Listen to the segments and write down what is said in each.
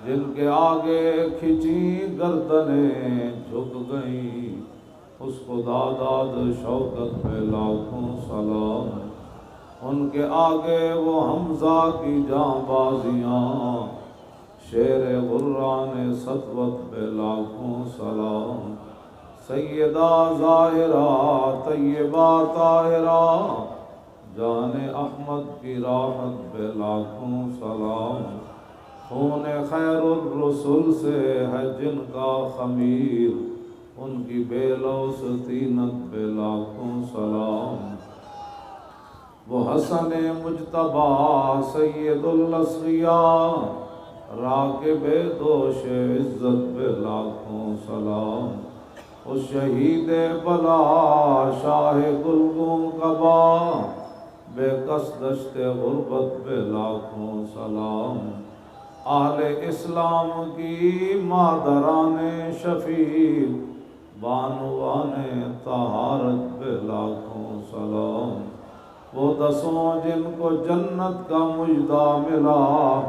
جن کے آگے کھچی گردنیں جھک گئیں، اس خدا داد شوکت پہ لاکھوں سلام۔ ان کے آگے وہ حمزہ کی جاں بازیاں، شیر غران سطوت پہ لاکھوں سلام۔ سیدہ ظاہرہ طیبہ طاہرہ، جان احمد کی راحت پہ لاکھوں سلام۔ خون خیر الرسل سے ہے جن کا خمیر، ان کی بے لوث طینت پہ لاکھوں سلام۔ وہ حسن مجتبیٰ سید الاصفیاء، راکب دوش عزت پہ لاکھوں سلام۔ اس شہید بلا شاہ گلگوں کبا، بے کس دشت غربت پہ لاکھوں سلام۔ اہل اسلام کی مادران شفیع، بانوان طہارت پہ لاکھوں سلام۔ وہ دسوں جن کو جنت کا مژدہ ملا،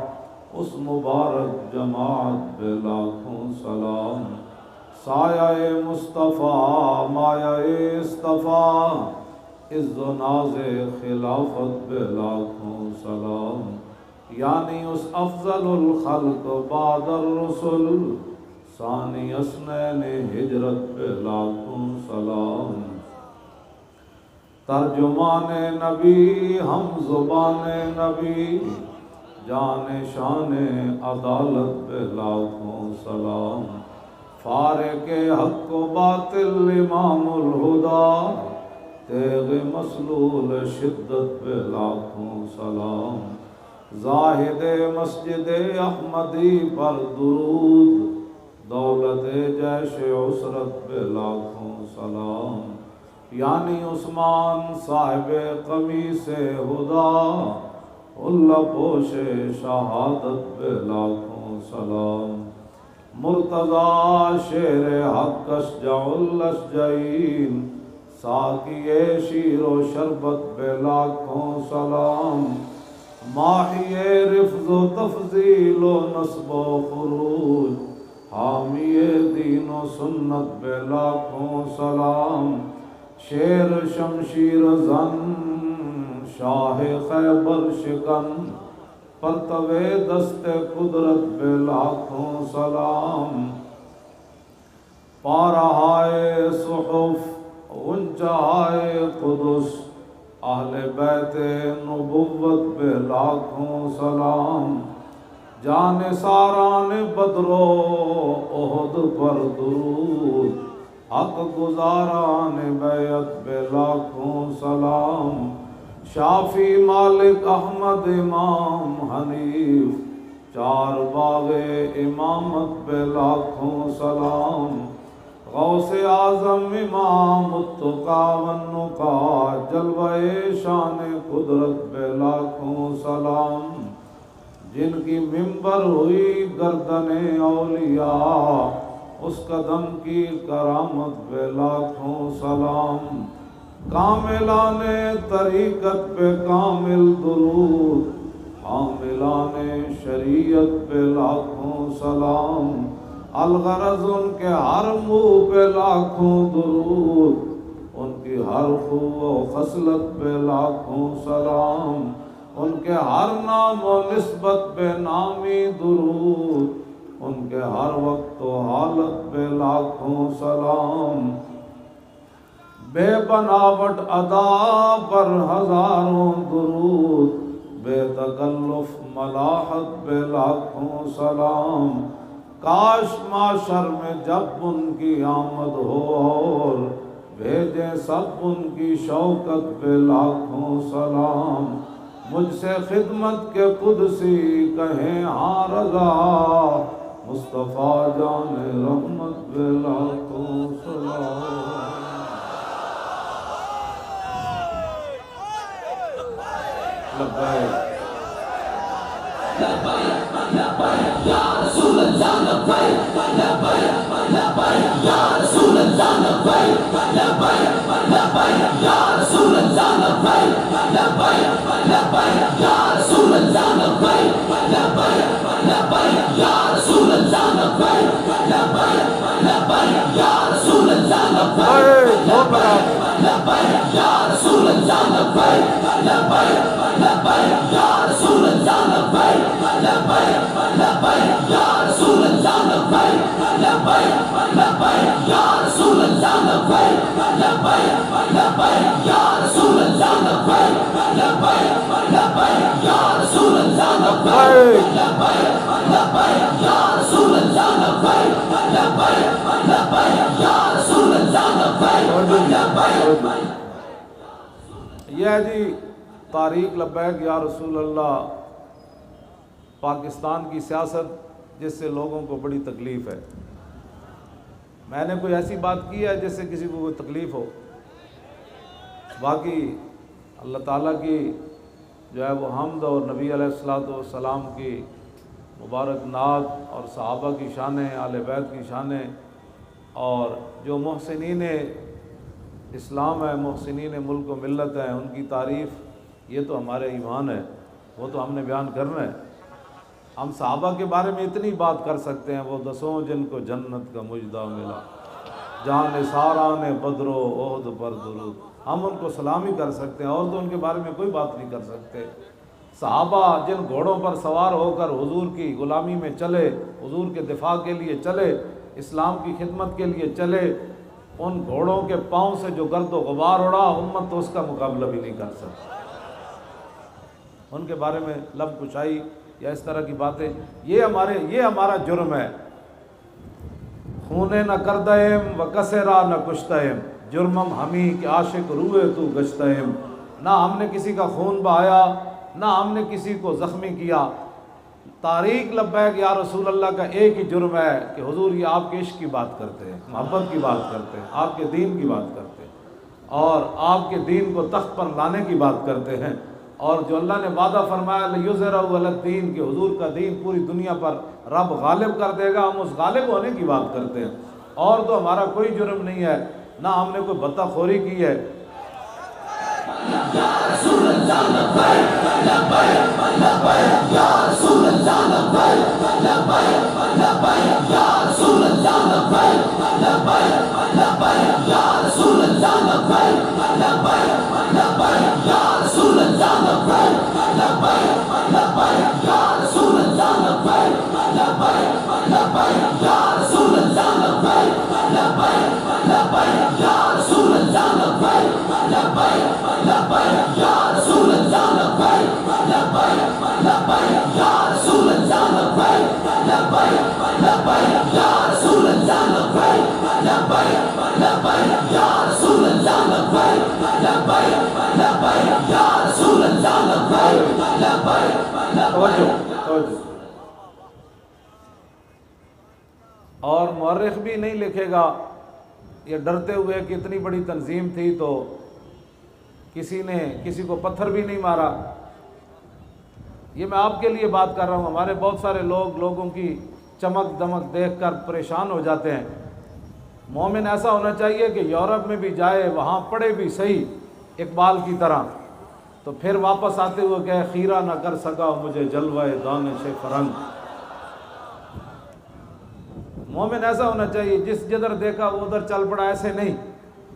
اس مبارک جماعت پہ لاکھوں سلام۔ سایہ مصطفیٰ مایہ اصطفیٰ، عز و ناز خلافت پہ لاکھوں سلام۔ یعنی اس افضل الخلق بعد الرسل، ثانی اثنین ہجرت پہ لاکھوں سلام۔ ترجمان نبی ہم زبان نبی، جان شان عدالت پہ لاکھوں سلام۔ فارق حق و باطل امام الہدیٰ، تیغ مسلول شدت پہ لاکھوں سلام۔ زاہد مسجد احمدی پر درود، دولت جیش عسرت پہ لاکھوں سلام۔ یعنی عثمان صاحب قمیص ہدا، اللہ پوش شہادت پہ لاکھوں سلام۔ مرتضی شیر حق اشجع الاشجعین، ساقی شیر و شربت پہ لاکھوں سلام۔ ماحی رفض و تفضیل و نصب و خروج، حامی دین و سنت پہ لاکھوں سلام۔ شیر شمشیر زن شاہ خیبر شکن، پرتو دست قدرت پہ لاکھوں سلام۔ پارہائے صحف غنچہائے قدس، اہل بیت نبوت پہ لاکھوں سلام۔ جان ساران بدر و احد پر درود، حق گزاران بیعت پہ لاکھوں سلام۔ شافی مالک احمد امام حنیف، چار باغ امامت پہ لاکھوں سلام۔ غوث اعظم امام التقیٰ والنقیٰ، جلوہ شان قدرت پہ لاکھوں سلام۔ جن کی ممبر ہوئی گردن اولیاء، اس قدم کی کرامت پہ لاکھوں سلام۔ کاملان طریقت پہ کامل درود، حاملان شریعت پہ لاکھوں سلام۔ الغرض ان کے ہر منہ پہ لاکھوں درود، ان کی ہر خو و خصلت پہ لاکھوں سلام۔ ان کے ہر نام و نسبت پہ نامی درود، ان کے ہر وقت و حالت پہ لاکھوں سلام۔ بے بناوٹ ادا پر ہزاروں درود، بے تکلف ملاحت پہ لاکھوں سلام۔ کاش معاشر میں جب ان کی آمد ہو، اور بھیجیں سب ان کی شوکت پہ لاکھوں سلام۔ مجھ سے خدمت کے قدسی کہیں ہاں رضا، مصطفیٰ جان رحمت پہ لاکھوں سلام۔ لبیک لبیک یا رسول اللہ، لبیک لبیک لبیک یا رسول اللہ، لبیک لبیک لبیک یا رسول اللہ، لبیک لبیک لبیک یا رسول اللہ، لبیک لبیک لبیک یا رسول لبیک یا رسول اللہ لبیک لبیک لبیک یا رسول اللہ لبیک لبیک لبیک یا رسول اللہ لبیک لبیک لبیک یا رسول اللہ لبیک لبیک لبیک یا رسول اللہ لبیک لبیک لبیک یا رسول اللہ لبیک لبیک لبیک یا رسول اللہ لبیک لبیک لبیک یا رسول اللہ لبیک لبیک۔ یہ ہے جی تاریخ لبیک یا رسول اللہ، پاکستان کی سیاست جس سے لوگوں کو بڑی تکلیف ہے۔ میں نے کوئی ایسی بات کی ہے جس سے کسی کو کوئی تکلیف ہو؟ باقی اللہ تعالیٰ کی جو ہے وہ حمد اور نبی علیہ الصلوۃ والسلام کی مبارک نعت اور صحابہ کی شانیں، آل بیت کی شانیں، اور جو محسنین اسلام ہے، محسنین ملک و ملت ہیں، ان کی تعریف، یہ تو ہمارے ایمان ہے، وہ تو ہم نے بیان کرنا ہے۔ ہم صحابہ کے بارے میں اتنی بات کر سکتے ہیں، وہ دسوں جن کو جنت کا مجدہ ملا، جہاں نثاران بدر و احد پر درود، ہم ان کو سلام ہی کر سکتے ہیں، اور تو ان کے بارے میں کوئی بات نہیں کر سکتے۔ صحابہ جن گھوڑوں پر سوار ہو کر حضور کی غلامی میں چلے، حضور کے دفاع کے لیے چلے، اسلام کی خدمت کے لیے چلے، ان گھوڑوں کے پاؤں سے جو گرد و غبار اڑا، امت تو اس کا مقابلہ بھی نہیں کر سکتی۔ ان کے بارے میں لب کشائی یا اس طرح کی باتیں، یہ ہمارا جرم ہے۔ خونے نہ کردہم و کسرا نہ کشتہم، جرمم ہمیں کہ عاشق روئے تو گشتہم۔ نہ ہم نے کسی کا خون بہایا، نہ ہم نے کسی کو زخمی کیا۔ تاریخ لبیک یا رسول اللہ کا ایک ہی جرم ہے کہ حضور یہ آپ کے عشق کی بات کرتے ہیں، محبت کی بات کرتے ہیں، آپ کے دین کی بات کرتے ہیں، اور آپ کے دین کو تخت پر لانے کی بات کرتے ہیں، اور جو اللہ نے وعدہ فرمایا لِیُظْہِرَهُ عَلَى الدِّینِ کہ حضور کا دین پوری دنیا پر رب غالب کر دے گا، ہم اس غالب ہونے کی بات کرتے ہیں۔ اور تو ہمارا کوئی جرم نہیں ہے، نہ ہم نے کوئی بطہ خوری کی ہے۔ یا رسول اللہ لبیک لبیک لبیک یا رسول اللہ لبیک لبیک لبیک یا رسول اللہ لبیک لبیک لبیک یا رسول اللہ لبیک لبیک لبیک یا رسول اللہ لبیک لبیک لبیک یا رسول اللہ لبیک لبیک لبیک یا رسول اللہ لبیک لبیک لبیک یا رسول اللہ لبیک لبیک لبیک یا رسول اللہ لبیک لبیک لبیک یا رسول اللہ لبیک لبیک لبیک یا رسول اللہ لبیک لبیک لبیک یا رسول اللہ لبیک لبیک لبیک یا رسول اللہ لبیک لبیک توجہ۔ اور مورخ بھی نہیں لکھے گا یہ ڈرتے ہوئے کہ اتنی بڑی تنظیم تھی تو کسی نے کسی کو پتھر بھی نہیں مارا۔ یہ میں آپ کے لیے بات کر رہا ہوں، ہمارے بہت سارے لوگوں کی چمک دمک دیکھ کر پریشان ہو جاتے ہیں۔ مومن ایسا ہونا چاہیے کہ یورپ میں بھی جائے، وہاں پڑھے بھی صحیح اقبال کی طرح، تو پھر واپس آتے ہوئے کہ خیرہ نہ کر سکا مجھے جلوہ دانش فرنگ۔ مومن ایسا ہونا چاہیے جس جدھر دیکھا وہ ادھر چل پڑا، ایسے نہیں۔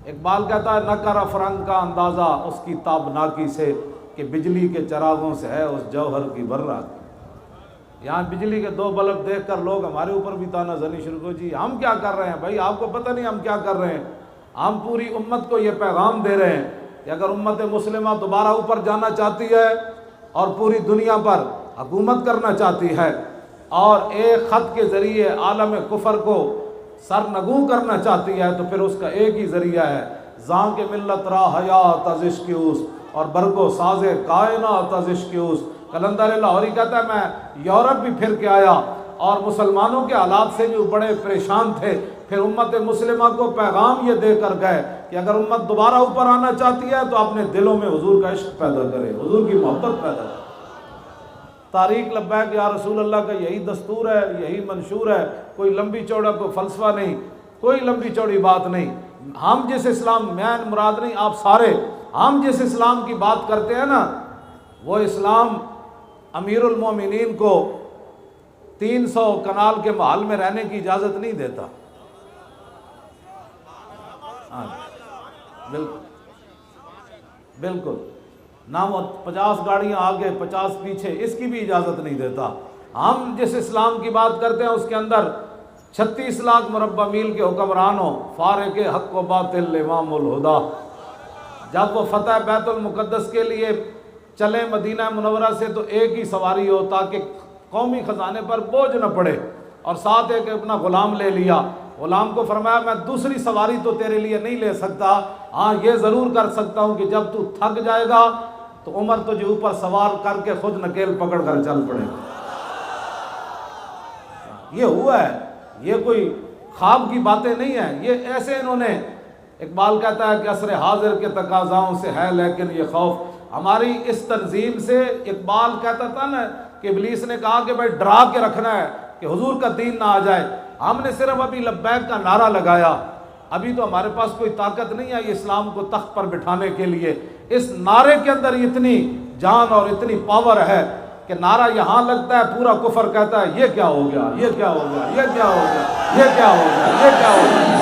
اقبال کہتا ہے نہ کرا فرنگ کا اندازہ اس کی تابناکی سے کہ بجلی کے چراغوں سے ہے اس جوہر کی براق۔ یہاں بجلی کے دو بلب دیکھ کر لوگ ہمارے اوپر بھی تانا زنی شروع کو، جی ہم کیا کر رہے ہیں بھائی، آپ کو پتہ نہیں ہم کیا کر رہے ہیں۔ ہم پوری امت کو یہ پیغام دے رہے ہیں کہ اگر امت مسلمہ دوبارہ اوپر جانا چاہتی ہے اور پوری دنیا پر حکومت کرنا چاہتی ہے اور ایک خط کے ذریعے عالم کفر کو سرنگوں کرنا چاہتی ہے، تو پھر اس کا ایک ہی ذریعہ ہے زاں کے ملت را حیات از عشق اوس اور برگو ساز کائنات از عشق اوس۔ قلندر لاہوری کہتا ہے میں یورپ بھی پھر کے آیا اور مسلمانوں کے حالات سے بھی بڑے پریشان تھے، پھر امت مسلمہ کو پیغام یہ دے کر گئے کہ اگر امت دوبارہ اوپر آنا چاہتی ہے تو اپنے دلوں میں حضور کا عشق پیدا کرے، حضور کی محبت پیدا کرے۔ تاریخ لبیک یا رسول اللہ کا یہی دستور ہے، یہی منشور ہے، کوئی لمبی چوڑا کوئی فلسفہ نہیں، کوئی لمبی چوڑی بات نہیں۔ ہم جس اسلام، میں مراد نہیں آپ سارے، ہم جس اسلام کی بات کرتے ہیں نا، وہ اسلام امیر المومنین کو 300 کنال کے محل میں رہنے کی اجازت نہیں دیتا۔ بالکل بالکل نہ وہ 50 گاڑیاں آگے 50 پیچھے، اس کی بھی اجازت نہیں دیتا۔ ہم جس اسلام کی بات کرتے ہیں اس کے اندر 36 لاکھ مربع میل کے حکمرانوں، فارق حق و باطل امام الہدا، جب وہ فتح بیت المقدس کے لیے چلے مدینہ منورہ سے تو ایک ہی سواری ہو تاکہ قومی خزانے پر بوجھ نہ پڑے، اور ساتھ ایک اپنا غلام لے لیا۔ غلام کو فرمایا میں دوسری سواری تو تیرے لیے نہیں لے سکتا، ہاں یہ ضرور کر سکتا ہوں کہ جب تو تھک جائے گا تو عمر تجھے اوپر سوار کر کے خود نکیل پکڑ کر چل پڑے گا۔ یہ ہوا ہے، یہ کوئی خواب کی باتیں نہیں ہیں، یہ ایسے انہوں نے، اقبال کہتا ہے کہ عصر حاضر کے تقاضاؤں سے ہے لیکن یہ خوف ہماری اس تنظیم سے۔ اقبال کہتا تھا نا کہ ابلیس نے کہا کہ بھائی ڈرا کے رکھنا ہے کہ حضور کا دین نہ آ جائے، ہم نے صرف ابھی لبیک کا نعرہ لگایا، ابھی تو ہمارے پاس کوئی طاقت نہیں ہے اسلام کو تخت پر بٹھانے کے لیے۔ اس نعرے کے اندر اتنی جان اور اتنی پاور ہے کہ نعرہ یہاں لگتا ہے پورا کفر کہتا ہے یہ کیا ہو گیا، یہ کیا ہو گیا، یہ کیا ہو گیا، یہ کیا ہو گیا، یہ کیا ہو گیا۔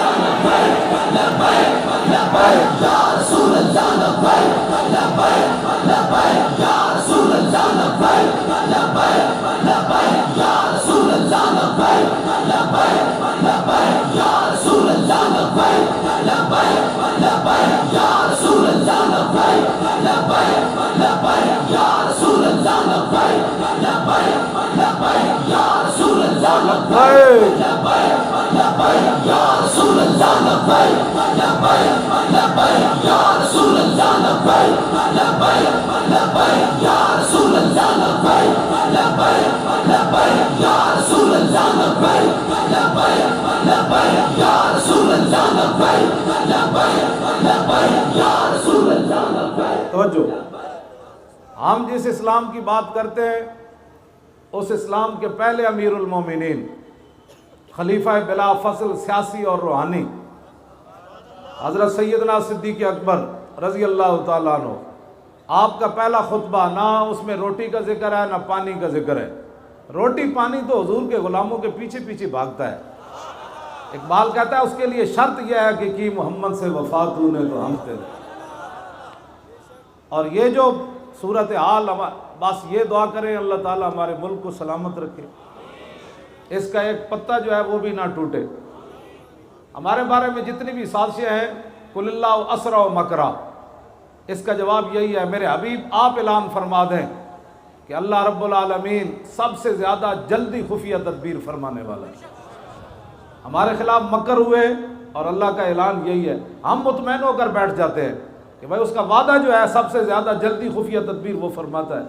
توجہ، ہم جس اسلام کی بات کرتے ہیں اس اسلام کے پہلے امیر المومنین، خلیفہ بلا فصل سیاسی اور روحانی، حضرت سیدنا صدیق اکبر رضی اللہ تعالیٰ عنہ، آپ کا پہلا خطبہ نہ اس میں روٹی کا ذکر ہے نہ پانی کا ذکر ہے۔ روٹی پانی تو حضور کے غلاموں کے پیچھے پیچھے بھاگتا ہے۔ اقبال کہتا ہے اس کے لیے شرط یہ ہے کہ کی محمد سے وفا تو نے تو ہم تیرے۔ اور یہ جو صورتحال، بس یہ دعا کریں اللہ تعالیٰ ہمارے ملک کو سلامت رکھے، اس کا ایک پتہ جو ہے وہ بھی نہ ٹوٹے۔ ہمارے بارے میں جتنی بھی سازشیں ہیں، قل اللہ اسرع و مکرا، اس کا جواب یہی ہے میرے حبیب آپ اعلان فرما دیں کہ اللہ رب العالمین سب سے زیادہ جلدی خفیہ تدبیر فرمانے والا ہے۔ ہمارے خلاف مکر ہوئے اور اللہ کا اعلان یہی ہے، ہم مطمئن ہو کر بیٹھ جاتے ہیں کہ بھائی اس کا وعدہ جو ہے سب سے زیادہ جلدی خفیہ تدبیر وہ فرماتا ہے،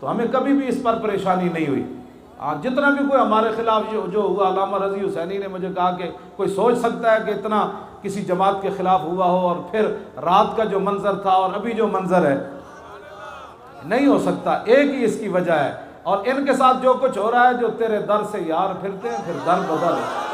تو ہمیں کبھی بھی اس پر پریشانی نہیں ہوئی۔ جتنا بھی کوئی ہمارے خلاف جو ہوا، علامہ رضی حسینی نے مجھے کہا کہ کوئی سوچ سکتا ہے کہ اتنا کسی جماعت کے خلاف ہوا ہو، اور پھر رات کا جو منظر تھا اور ابھی جو منظر ہے، نہیں ہو سکتا۔ ایک ہی اس کی وجہ ہے، اور ان کے ساتھ جو کچھ ہو رہا ہے، جو تیرے در سے یار پھرتے ہیں پھر در بدر ہے۔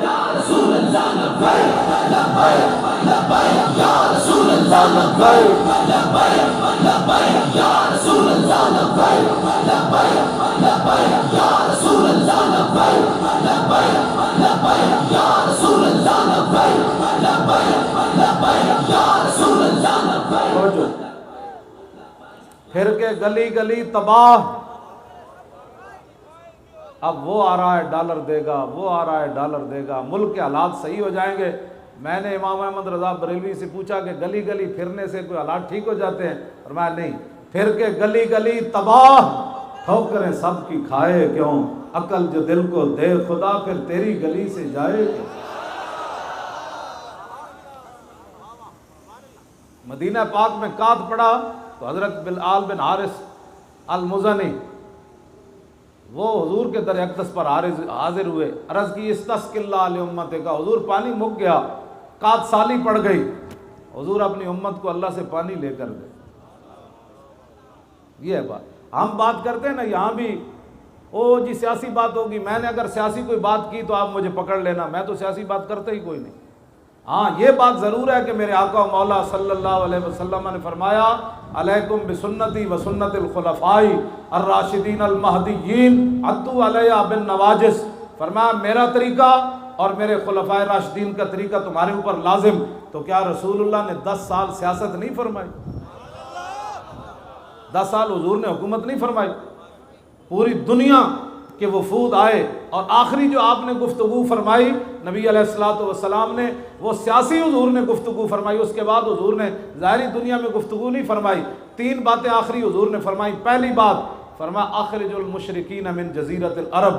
یا رسول اللہ لبیک لبیک لبیک یا رسول اللہ لبیک لبیک لبیک یا رسول اللہ لبیک لبیک لبیک یا رسول اللہ لبیک لبیک لبیک یا رسول اللہ لبیک لبیک لبیک یا رسول اللہ لبیک۔ پھر کے گلی گلی تباہ، اب وہ آ رہا ہے ڈالر دے گا، وہ آ رہا ہے ڈالر دے گا، ملک کے حالات صحیح ہو جائیں گے۔ میں نے امام احمد رضا بریلوی سے پوچھا کہ گلی گلی پھرنے سے کوئی حالات ٹھیک ہو جاتے ہیں؟ فرمایا نہیں، پھر کے گلی گلی تباہ، ٹھوکریں سب کی کھائے کیوں، عقل جو دل کو دے خدا پھر تیری گلی سے جائے کیوں۔ مدینہ پاک میں قحط پڑا تو حضرت بلال بن حارث المزنی وہ حضور کے در اقدس پر حاضر ہوئے، عرض کی استسق اللہ لامت کا، حضور پانی مک گیا، قحط سالی پڑ گئی، حضور اپنی امت کو اللہ سے پانی لے کر گئے۔ یہ ہے بات، ہم بات کرتے ہیں نا یہاں بھی، او جی سیاسی بات ہوگی، میں نے اگر سیاسی کوئی بات کی تو آپ مجھے پکڑ لینا، میں تو سیاسی بات کرتا ہی کوئی نہیں۔ ہاں یہ بات ضرور ہے کہ میرے آقا و مولا صلی اللہ علیہ وسلم نے فرمایا علیکم بسنتی و سنت الخلفاء الراشدین المہدیین عضوا علیہا بالنواجذ، فرمایا میرا طریقہ اور میرے خلفائے راشدین کا طریقہ تمہارے اوپر لازم، تو کیا رسول اللہ نے 10 سال سیاست نہیں فرمائی؟ 10 سال حضور نے حکومت نہیں فرمائی؟ پوری دنیا کے وفود آئے اور آخری جو آپ نے گفتگو فرمائی نبی علیہ الصلوۃ والسلام نے، وہ سیاسی حضور نے گفتگو فرمائی، اس کے بعد حضور نے ظاہری دنیا میں گفتگو نہیں فرمائی۔ 3 باتیں آخری حضور نے فرمائی۔ پہلی بات فرمایا اخرج المشرکین من جزیرۃ العرب۔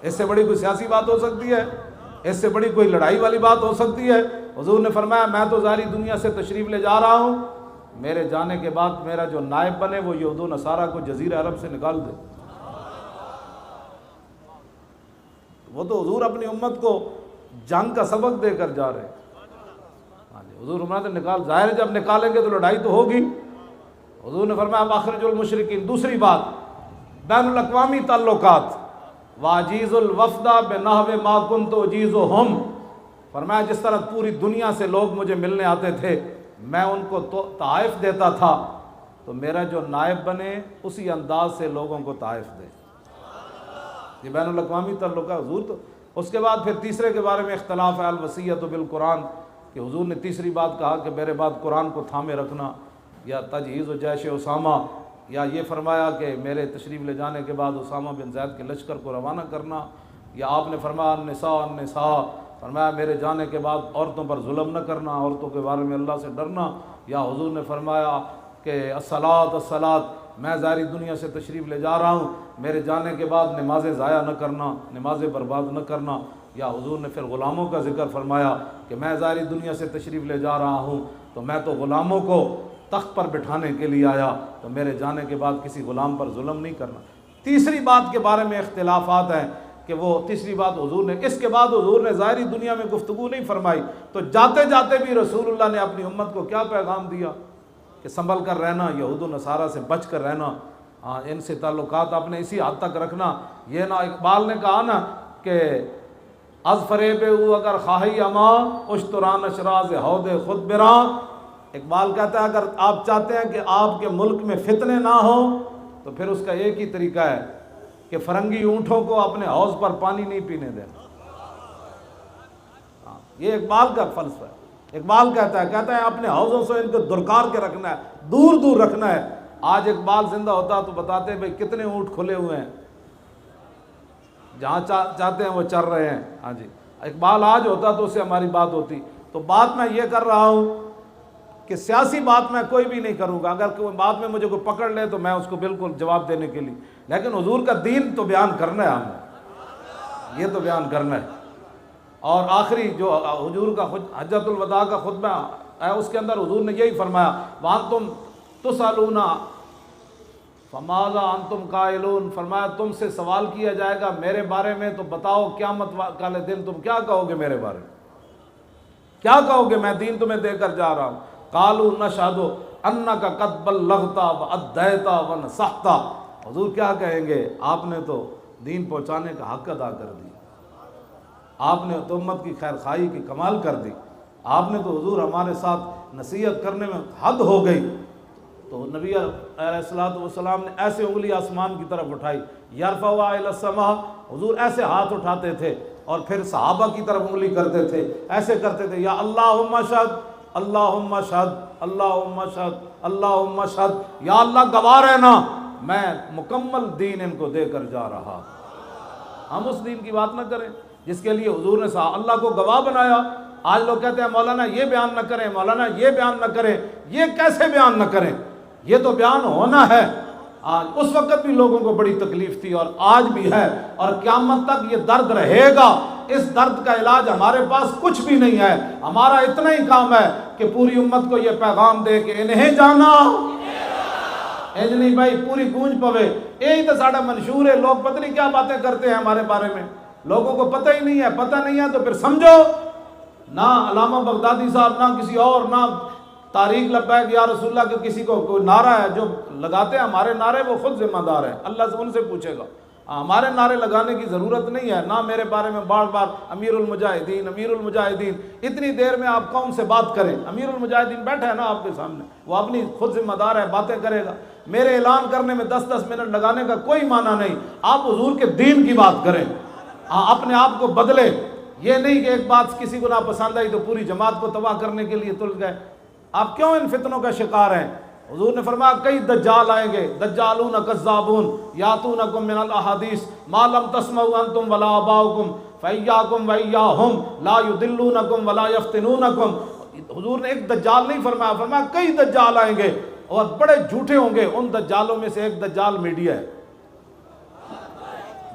اس سے بڑی کوئی سیاسی بات ہو سکتی ہے؟ اس سے بڑی کوئی لڑائی والی بات ہو سکتی ہے؟ حضور نے فرمایا میں تو ظاہری دنیا سے تشریف لے جا رہا ہوں، میرے جانے کے بعد میرا جو نائب بنے وہ یہود و نصارہ کو جزیرہ عرب سے نکال دے۔ وہ تو حضور اپنی امت کو جنگ کا سبق دے کر جا رہے ہیں۔ ہاں جی، حضور فرماتے نکال، ظاہر ہے جب نکالیں گے تو لڑائی تو ہوگی۔ حضور نے فرمایا اخرج المشرکین۔ دوسری بات بین الاقوامی تعلقات، واجیز الوفد بنحو ما کنت اجیزہم۔ فرمایا جس طرح پوری دنیا سے لوگ مجھے ملنے آتے تھے، میں ان کو تحائف دیتا تھا، تو میرا جو نائب بنے اسی انداز سے لوگوں کو تحائف دے۔ یہ بین الاقوامی تعلق ہے حضور۔ تو اس کے بعد پھر تیسرے کے بارے میں اختلاف ہے، الوصیۃ بالقرآن، کہ حضور نے تیسری بات کہا کہ میرے بعد قرآن کو تھامے رکھنا، یا تجہیز و جیش اسامہ، یا یہ فرمایا کہ میرے تشریف لے جانے کے بعد اسامہ بن زید کے لشکر کو روانہ کرنا، یا آپ نے فرمایا النساء النساء، فرمایا میرے جانے کے بعد عورتوں پر ظلم نہ کرنا، عورتوں کے بارے میں اللہ سے ڈرنا، یا حضور نے فرمایا کہ الصلاۃ الصلاۃ، میں ظاہری دنیا سے تشریف لے جا رہا ہوں، میرے جانے کے بعد نمازیں ضائع نہ کرنا، نمازیں برباد نہ کرنا، یا حضور نے پھر غلاموں کا ذکر فرمایا کہ میں ظاہری دنیا سے تشریف لے جا رہا ہوں تو میں تو غلاموں کو تخت پر بٹھانے کے لیے آیا، تو میرے جانے کے بعد کسی غلام پر ظلم نہیں کرنا۔ تیسری بات کے بارے میں اختلافات ہیں کہ وہ تیسری بات حضور نے، اس کے بعد حضور نے ظاہری دنیا میں گفتگو نہیں فرمائی، تو جاتے جاتے بھی رسول اللہ نے اپنی امت کو کیا پیغام دیا کہ سنبھل کر رہنا، یہود و نصارہ سے بچ کر رہنا، ان سے تعلقات اپنے اسی حد تک رکھنا۔ یہ نہ اقبال نے کہا نا کہ از فریب او اگر خواہی اما اشتران اشراز ہود خود براں۔ اقبال کہتا ہے اگر آپ چاہتے ہیں کہ آپ کے ملک میں فتنے نہ ہوں تو پھر اس کا ایک ہی طریقہ ہے کہ فرنگی اونٹوں کو اپنے حوض پر پانی نہیں پینے دینا۔ یہ اقبال کا فلسفہ ہے۔ اقبال کہتا ہے اپنے حوضوں سے ان کو درکار کے رکھنا ہے، دور دور رکھنا ہے۔ آج اقبال زندہ ہوتا تو بتاتے ہیں بھئی کتنے اونٹ کھلے ہوئے ہیں، جہاں چاہتے ہیں وہ چر رہے ہیں۔ ہاں جی، اقبال آج ہوتا تو اس سے ہماری بات ہوتی۔ تو بات میں یہ کر رہا ہوں کہ سیاسی بات میں کوئی بھی نہیں کروں گا، اگر کوئی بات میں مجھے کوئی پکڑ لے تو میں اس کو بالکل جواب دینے کے لیے، لیکن حضور کا دین تو بیان کرنا ہے، ہم نے یہ تو بیان کرنا ہے۔ اور آخری جو حضور کا حجۃ الوداع کا خطبہ ہے اس کے اندر حضور نے یہی فرمایا وَأَنْتُمْ تُسْأَلُونَ فَمَاذَا أَنْتُمْ قَائِلُونَ۔ فرمایا تم سے سوال کیا جائے گا میرے بارے میں، تو بتاؤ قیامت والے دن تم کیا کہو گے میرے بارے میں، کیا کہو گے، میں دین تمہیں دے کر جا رہا ہوں۔ قَالُوا نَشْهَدُ أَنَّكَ قَدْ بَلَّغْتَ وَأَدَّيْتَ وَنَصَحْتَ۔ حضور کیا کہیں گے، آپ نے تو دین پہنچانے کا حق ادا کر دیا، آپ نے تو امت کی خیر خواہی کی کمال کر دی، آپ نے تو حضور ہمارے ساتھ نصیحت کرنے میں حد ہو گئی۔ تو نبی علیہ الصلوۃ والسلام نے ایسے انگلی آسمان کی طرف اٹھائی، یرفعها الی السماء، حضور ایسے ہاتھ اٹھاتے تھے اور پھر صحابہ کی طرف انگلی کرتے تھے، ایسے کرتے تھے، یا اللہم اشہد اللہم اشہد اللہم اشہد اللہم اشہد، یا اللہ گواہ رہنا میں مکمل دین ان کو دے کر جا رہا۔ ہم اس دین کی بات نہ کریں جس کے لیے حضور نے اللہ کو گواہ بنایا۔ آج لوگ کہتے ہیں مولانا یہ بیان نہ کریں، مولانا یہ بیان نہ کریں، یہ کیسے بیان نہ کریں، یہ تو بیان ہونا ہے۔ آج اس وقت بھی لوگوں کو بڑی تکلیف تھی اور آج بھی ہے اور قیامت تک یہ درد رہے گا۔ اس درد کا علاج ہمارے پاس کچھ بھی نہیں ہے، ہمارا اتنا ہی کام ہے کہ پوری امت کو یہ پیغام دے کہ انہیں جانا انج نہیں بھائی پوری گونج پوے۔ یہی تو ساڑھا منشور ہے، لوگ پتہ نہیں کیا باتیں کرتے ہیں ہمارے بارے میں، لوگوں کو پتہ ہی نہیں ہے، پتہ نہیں ہے تو پھر سمجھو نہ علامہ بغدادی صاحب نہ کسی اور، نہ تاریخ لبیک یا رسول اللہ کے کسی کو کوئی نعرہ ہے جو لگاتے ہیں ہمارے نعرے، وہ خود ذمہ دار ہیں، اللہ سے ان سے پوچھے گا۔ ہمارے نعرے لگانے کی ضرورت نہیں ہے، نہ میرے بارے میں بار بار امیر المجاہدین امیر المجاہدین، اتنی دیر میں آپ قوم سے بات کریں، امیر المجاہدین بیٹھا ہے نا آپ کے سامنے، وہ اپنی خود ذمہ دار ہے، باتیں کرے گا۔ میرے اعلان کرنے میں 10-10 منٹ لگانے کا کوئی معنی نہیں، آپ حضور کے دین کی بات کریں، اپنے آپ کو بدلے، یہ نہیں کہ ایک بات کسی کو ناپسند آئی تو پوری جماعت کو تباہ کرنے کے لیے تل گئے. آپ کیوں ان فتنوں کا شکار ہیں؟ حضور نے فرمایا کئی دجال آئیں گے، دجالون کذابون یاتونکم من الاحادیث ما لم تسمعوا انتم ولا آباؤکم فایاکم وایاہم لا یضلونکم ولا یفتنونکم. حضور نے ایک دجال نہیں فرمایا، فرمایا کئی دجال آئیں گے اور بڑے جھوٹے ہوں گے. ان دجالوں میں سے ایک دجال میڈیا ہے.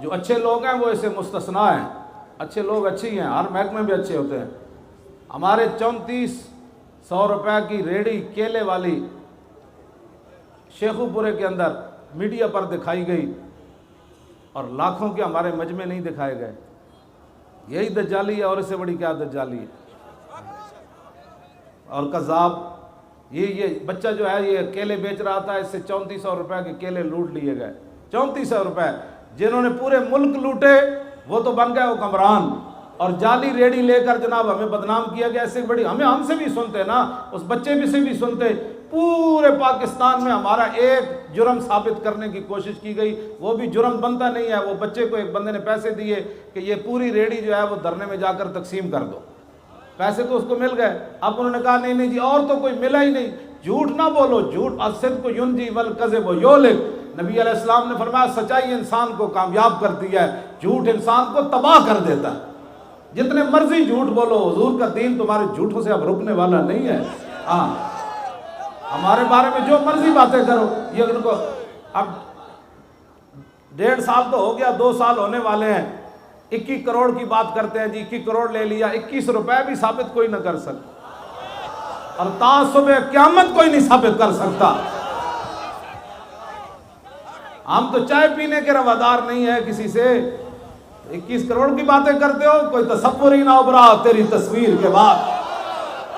جو اچھے لوگ ہیں وہ اسے مستثنا ہیں. اچھے لوگ اچھے ہی ہیں، ہر محکمے میں اچھے ہوتے ہیں. ہمارے 3400 روپے کی ریڑھی کیلے والی شیخو پورے کے اندر میڈیا پر دکھائی گئی اور لاکھوں کے ہمارے مجمع نہیں دکھائے گئے. یہی دجالی ہے، اور اس سے بڑی کیا دجالی ہے. اور کذاب یہ بچہ جو ہے یہ کیلے بیچ رہا تھا، اس سے 3400 روپے کے کیلے لوٹ لیے گئے. 3400 روپے جنہوں نے پورے ملک لوٹے وہ تو بن گئے حکمران، اور جعلی ریڑھی لے کر جناب ہمیں بدنام کیا گیا. ایسے بڑی ہم سے بھی سنتے نا، اس بچے بھی سے بھی سنتے. پورے پاکستان میں ہمارا ایک جرم ثابت کرنے کی کوشش کی گئی، وہ بھی جرم بنتا نہیں ہے. وہ بچے کو ایک بندے نے پیسے دیے کہ یہ پوری ریڑھی جو ہے وہ دھرنے میں جا کر تقسیم کر دو. پیسے تو اس کو مل گئے. اب انہوں نے کہا نہیں جی اور تو کوئی ملا ہی نہیں. جھوٹ نہ بولو، جھوٹ الصدق ینجی والکذب یہلک. نبی علیہ السلام نے فرمایا سچائی انسان کو کامیاب کرتی ہے، جھوٹ انسان کو تباہ کر دیتا ہے. جتنے مرضی جھوٹ بولو، حضور کا دین تمہارے جھوٹوں سے اب رکنے والا نہیں ہے. ہاں ہمارے بارے میں جو مرضی باتیں کرو. یہ ان کو اب 1.5 سال تو ہو گیا، 2 سال ہونے والے ہیں. 21 کروڑ کی بات کرتے ہیں جی، 21 کروڑ لے لیا. 21 روپے بھی ثابت کوئی نہ کر سکتا، اور تا صبح قیامت کوئی نہیں ثابت کر سکتا. ہم تو چائے پینے کے روادار نہیں ہے کسی سے. 21 کروڑ کی باتیں کرتے ہو. کوئی تصور ہی نہ ابھرا تیری تصویر کے بعد،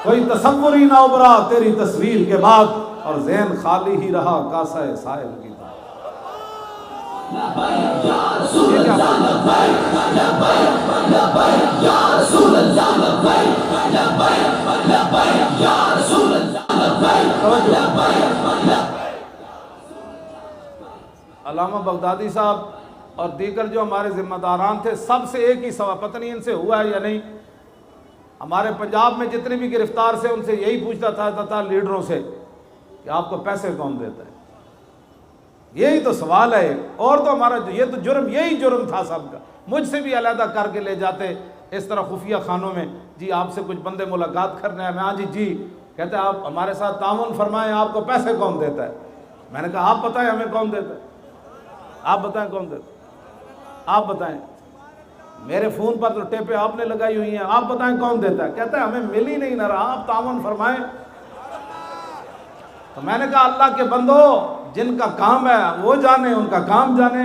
کوئی تصور ہی نہ ابھرا تیری تصویر کے بعد، اور ذہن خالی ہی رہا کاسہ سائل کی طرح. علامہ بغدادی صاحب اور دیگر جو ہمارے ذمہ داران تھے، سب سے ایک ہی سوال، پتہ نہیں ان سے ہوا ہے یا نہیں. ہمارے پنجاب میں جتنے بھی گرفتار سے ان سے یہی پوچھتا تھا لیڈروں سے کہ آپ کو پیسے کون دیتا ہے. یہی تو سوال ہے. اور تو ہمارا یہ تو جرم، یہی جرم تھا سب کا. مجھ سے بھی علیحدہ کر کے لے جاتے اس طرح خفیہ خانوں میں، جی آپ سے کچھ بندے ملاقات کرنے ہیں. میں ہاں جی کہتے ہیں آپ ہمارے ساتھ تعاون فرمائیں، آپ کو پیسے کون دیتا ہے. میں نے کہا آپ بتائیں ہمیں کون دیتا ہے، آپ بتائیں کون دیتا ہے، آپ بتائیں. میرے فون پر تو ٹیپیں آپ نے لگائی ہوئی ہیں، آپ بتائیں کون دیتا ہے. کہتا ہے ہمیں مل ہی نہیں نہ رہا، آپ تعاون فرمائیں. تو میں نے کہا اللہ کے بندو، جن کا کام ہے وہ جانے، ان کا کام جانے.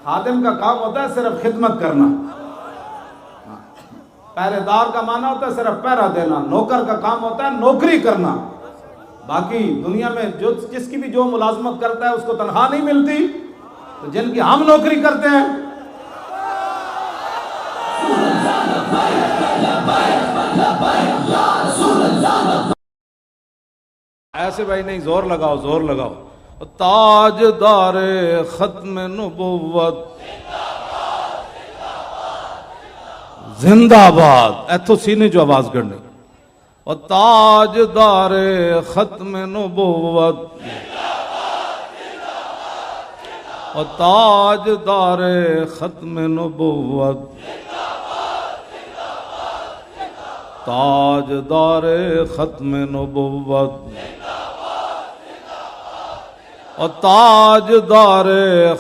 خادم کا کام ہوتا ہے صرف خدمت کرنا، پہرے دار کا معنی ہوتا ہے صرف پہرا دینا، نوکر کا کام ہوتا ہے نوکری کرنا. باقی دنیا میں جس کی بھی جو ملازمت کرتا ہے اس کو تنخواہ نہیں ملتی. تو جن کی ہم نوکری کرتے ہیں، ایسے بھائی نہیں، زور لگاؤ زور لگاؤ. تاجدار ختم نبوت زندہ باد. ایتھو سینے جو آواز کرنے. اور تاجدار ختم نبوت، اور تاجدار ختم نبوت، تاجدار ختم نبوت، اور تاجدار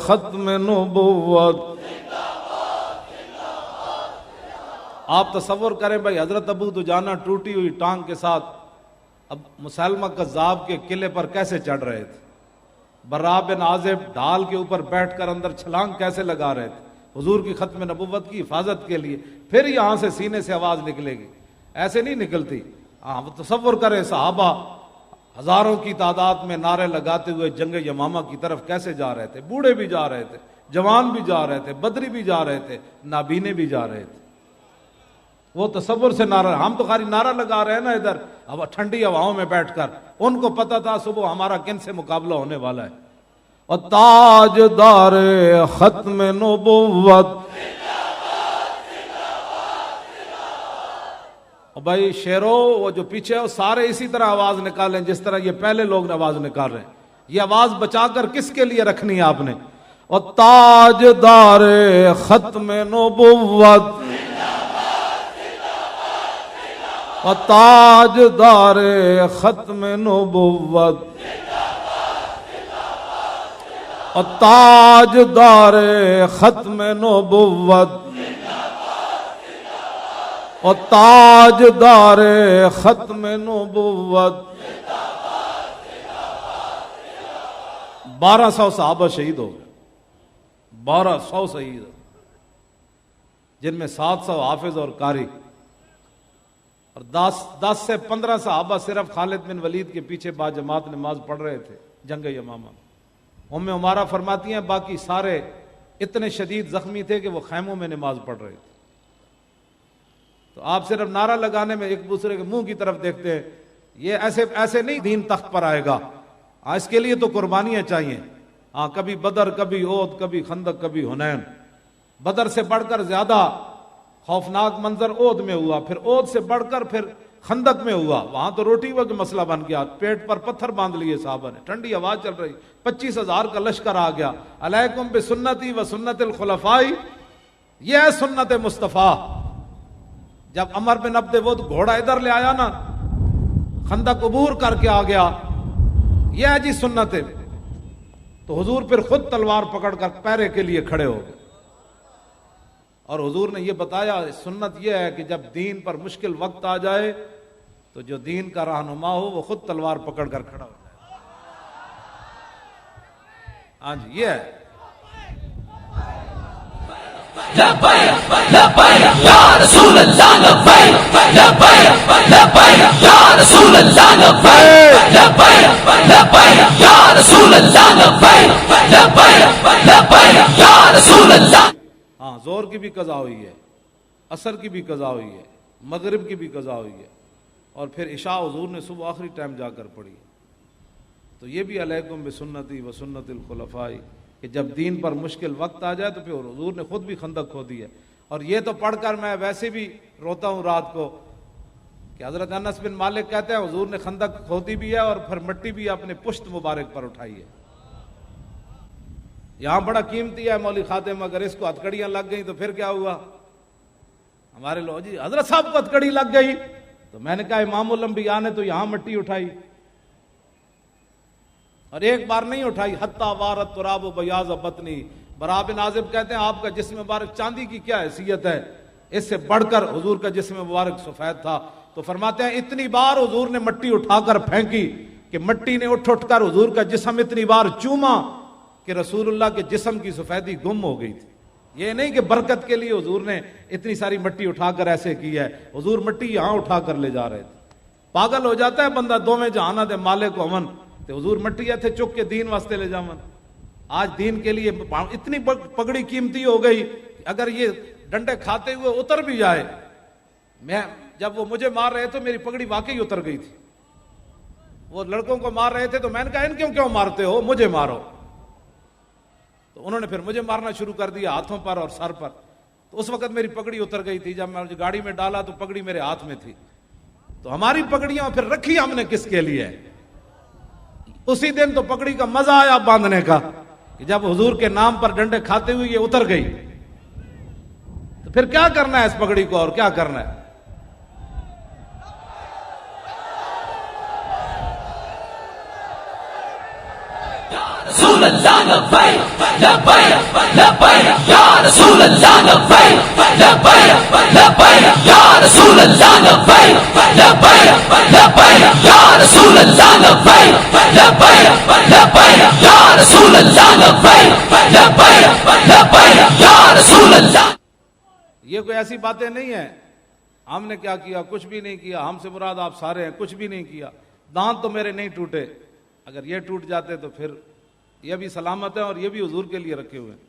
ختم نبوت. آپ تصور کریں بھائی، حضرت ابو دجانہ ٹوٹی ہوئی ٹانگ کے ساتھ اب مسلمہ کذاب کے قلعے پر کیسے چڑھ رہے تھے. برا بن عازب ڈھال کے اوپر بیٹھ کر اندر چھلانگ کیسے لگا رہے تھے حضور کی ختم نبوت کی حفاظت کے لیے. پھر یہاں سے سینے سے آواز نکلے گی، ایسے نہیں نکلتی. ہاں تصور کریں صحابہ ہزاروں کی تعداد میں نعرے لگاتے ہوئے جنگ یمامہ کی طرف کیسے جا رہے تھے. بوڑھے بھی جا رہے تھے، جوان بھی جا رہے تھے، بدری بھی جا رہے تھے، نابینے بھی جا رہے تھے. وہ تصور سے نعرہ، ہم تو خالی نعرہ لگا رہے ہیں نا ادھر اب ٹھنڈی ہواؤں میں بیٹھ کر. ان کو پتا تھا صبح ہمارا کن سے مقابلہ ہونے والا ہے. اور تاجدار ختم نبوت، اور بھائی شیرو وہ جو پیچھے ہے وہ سارے اسی طرح آواز نکالیں جس طرح یہ پہلے لوگ آواز نکال رہے ہیں. یہ آواز بچا کر کس کے لیے رکھنی ہے آپ نے؟ اور تاجدار ختم نبوت، اور تاجدار ختم نبوت، اور تاجدار ختم نبوت، اور تاجدار ختم نبوت. 1200 صحابہ شہید ہو گئے، 1200 شہید، جن میں 700 حافظ اور قاری، اور 10 سے 15 صحابہ صرف خالد بن ولید کے پیچھے با جماعت نماز پڑھ رہے تھے جنگ یمامہ. ام عمارہ فرماتی ہیں باقی سارے اتنے شدید زخمی تھے کہ وہ خیموں میں نماز پڑھ رہے تھے. تو آپ صرف نعرہ لگانے میں ایک دوسرے کے منہ کی طرف دیکھتے ہیں. یہ ایسے نہیں دین تخت پر آئے گا. اس کے لیے تو قربانیاں چاہیے. کبھی بدر، کبھی احد، کبھی خندق، کبھی حنین. بدر سے بڑھ کر زیادہ خوفناک منظر احد میں ہوا، پھر احد سے بڑھ کر پھر خندق میں ہوا. وہاں تو روٹی کا مسئلہ بن گیا، پیٹ پر پتھر باندھ لیے صحابہ نے، ٹھنڈی ہوا چل رہی، 25,000 کا لشکر آ گیا. علیکم بسنتی و سنت الخلفاء، یہ ہے سنت مصطفیٰ. جب عمر بن عبد ود گھوڑا ادھر لے آیا نا، خندق عبور کر کے آ گیا، یہ ہے جی سنت. تو حضور پھر خود تلوار پکڑ کر پیرے کے لیے کھڑے ہو گئے. اور حضور نے یہ بتایا سنت یہ ہے کہ جب دین پر مشکل وقت آ جائے تو جو دین کا رہنما ہو وہ خود تلوار پکڑ کر کھڑا ہو جائے. ہاں جی یہ ہے. لبیک لبیک یا رسول اللہ، لبیک لبیک لبیک یا رسول اللہ، لبیک لبیک لبیک یا رسول اللہ، لبیک لبیک لبیک یا رسول اللہ. ہاں زور کی بھی قضا ہوئی ہے، عصر کی بھی قضا ہوئی ہے، مغرب کی بھی قضا ہوئی ہے، اور پھر عشاء حضور نے صبح آخری ٹائم جا کر پڑھی. تو یہ بھی علیکم بسنتی و سنت الخلفاء کہ جب دین پر مشکل وقت آ جائے تو پھر حضور نے خود بھی خندق کھودی ہے. اور یہ تو پڑھ کر میں ویسے بھی روتا ہوں رات کو کہ حضرت انس بن مالک کہتے ہیں حضور نے خندق کھودی بھی ہے اور پھر مٹی بھی اپنے پشت مبارک پر اٹھائی ہے. یہاں بڑا قیمتی ہے مولوی خاتم، اگر اس کو ہتکڑیاں لگ گئیں تو پھر کیا ہوا؟ ہمارے لوگ جی حضرت صاحب کو ہتکڑی لگ گئی، تو میں نے کہا امام الانبیاء نے تو یہاں مٹی اٹھائی، اور ایک بار نہیں اٹھائی. حتی وارت تراب و بیاض بطنی. برا بن عازب کہتے ہیں آپ کا جسم مبارک چاندی کی کیا حیثیت ہے، اس سے بڑھ کر حضور کا جسم مبارک سفید تھا. تو فرماتے ہیں اتنی بار حضور نے مٹی اٹھا کر پھینکی کہ مٹی نے اٹھ کر حضور کا جسم اتنی بار چوما کہ رسول اللہ کے جسم کی سفیدی گم ہو گئی تھی. یہ نہیں کہ برکت کے لیے حضور نے اتنی ساری مٹی اٹھا کر ایسے کی ہے، حضور مٹی یہاں اٹھا کر لے جا رہے تھے. پاگل ہو جاتا ہے بندہ، دو میں جہانا دے مالک کو امن، تو حضور مٹی تھے چک کے دین واسطے لے جامن. آج دین کے لیے اتنی پگڑی قیمتی ہو گئی، اگر یہ ڈنڈے کھاتے ہوئے اتر بھی جائے. میں جب وہ مجھے مار رہے تھے میری پگڑی واقعی اتر گئی تھی. وہ لڑکوں کو مار رہے تھے تو میں نے کہا ان کیوں مارتے ہو، مجھے مارو. تو انہوں نے پھر مجھے مارنا شروع کر دیا ہاتھوں پر اور سر پر. تو اس وقت میری پگڑی اتر گئی تھی. جب میں گاڑی میں ڈالا تو پگڑی میرے ہاتھ میں تھی. تو ہماری پگڑیاں پھر رکھی ہم نے کس کے لیے؟ اسی دن تو پگڑی کا مزہ آیا باندھنے کا کہ جب حضور کے نام پر ڈنڈے کھاتے ہوئے یہ اتر گئی، تو پھر کیا کرنا ہے اس پگڑی کو، اور کیا کرنا ہے؟ رسول اللہ لبیک لبیک لبیک یا رسول اللہ لبیک لبیک لبیک یا رسول اللہ لبیک لبیک لبیک یا رسول اللہ لبیک لبیک لبیک یا رسول اللہ لبیک لبیک لبیک یا رسول اللہ. یہ کوئی ایسی باتیں نہیں ہیں ہم نے کیا کیا، کچھ بھی نہیں کیا، ہم سے مراد آپ سارے ہیں، کچھ بھی نہیں کیا. دانت تو میرے نہیں ٹوٹے، اگر یہ ٹوٹ جاتے تو پھر یہ بھی سلامت ہے اور یہ بھی حضور کے لیے رکھے ہوئے ہیں.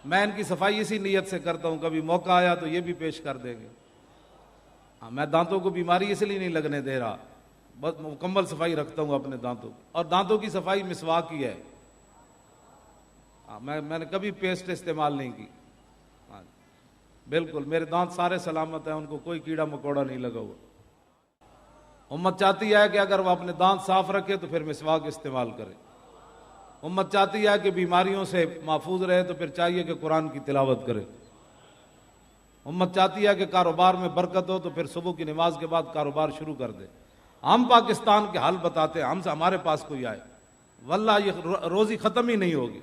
میں ان کی صفائی اسی نیت سے کرتا ہوں، کبھی موقع آیا تو یہ بھی پیش کر دیں گے. میں دانتوں کو بیماری اس لیے نہیں لگنے دے رہا، بہت مکمل صفائی رکھتا ہوں اپنے دانتوں، اور دانتوں کی صفائی مسواک کی ہے. میں نے کبھی پیسٹ استعمال نہیں کی. بالکل میرے دانت سارے سلامت ہیں، ان کو کوئی کیڑا مکوڑا نہیں لگا ہوا۔ امت چاہتی ہے کہ اگر وہ اپنے دانت صاف رکھے تو پھر مسواک استعمال کرے۔ امت چاہتی ہے کہ بیماریوں سے محفوظ رہے تو پھر چاہیے کہ قرآن کی تلاوت کرے۔ امت چاہتی ہے کہ کاروبار میں برکت ہو تو پھر صبح کی نماز کے بعد کاروبار شروع کر دے۔ ہم پاکستان کے حال بتاتے ہیں، ہمارے پاس کوئی آئے، واللہ یہ روزی ختم ہی نہیں ہوگی۔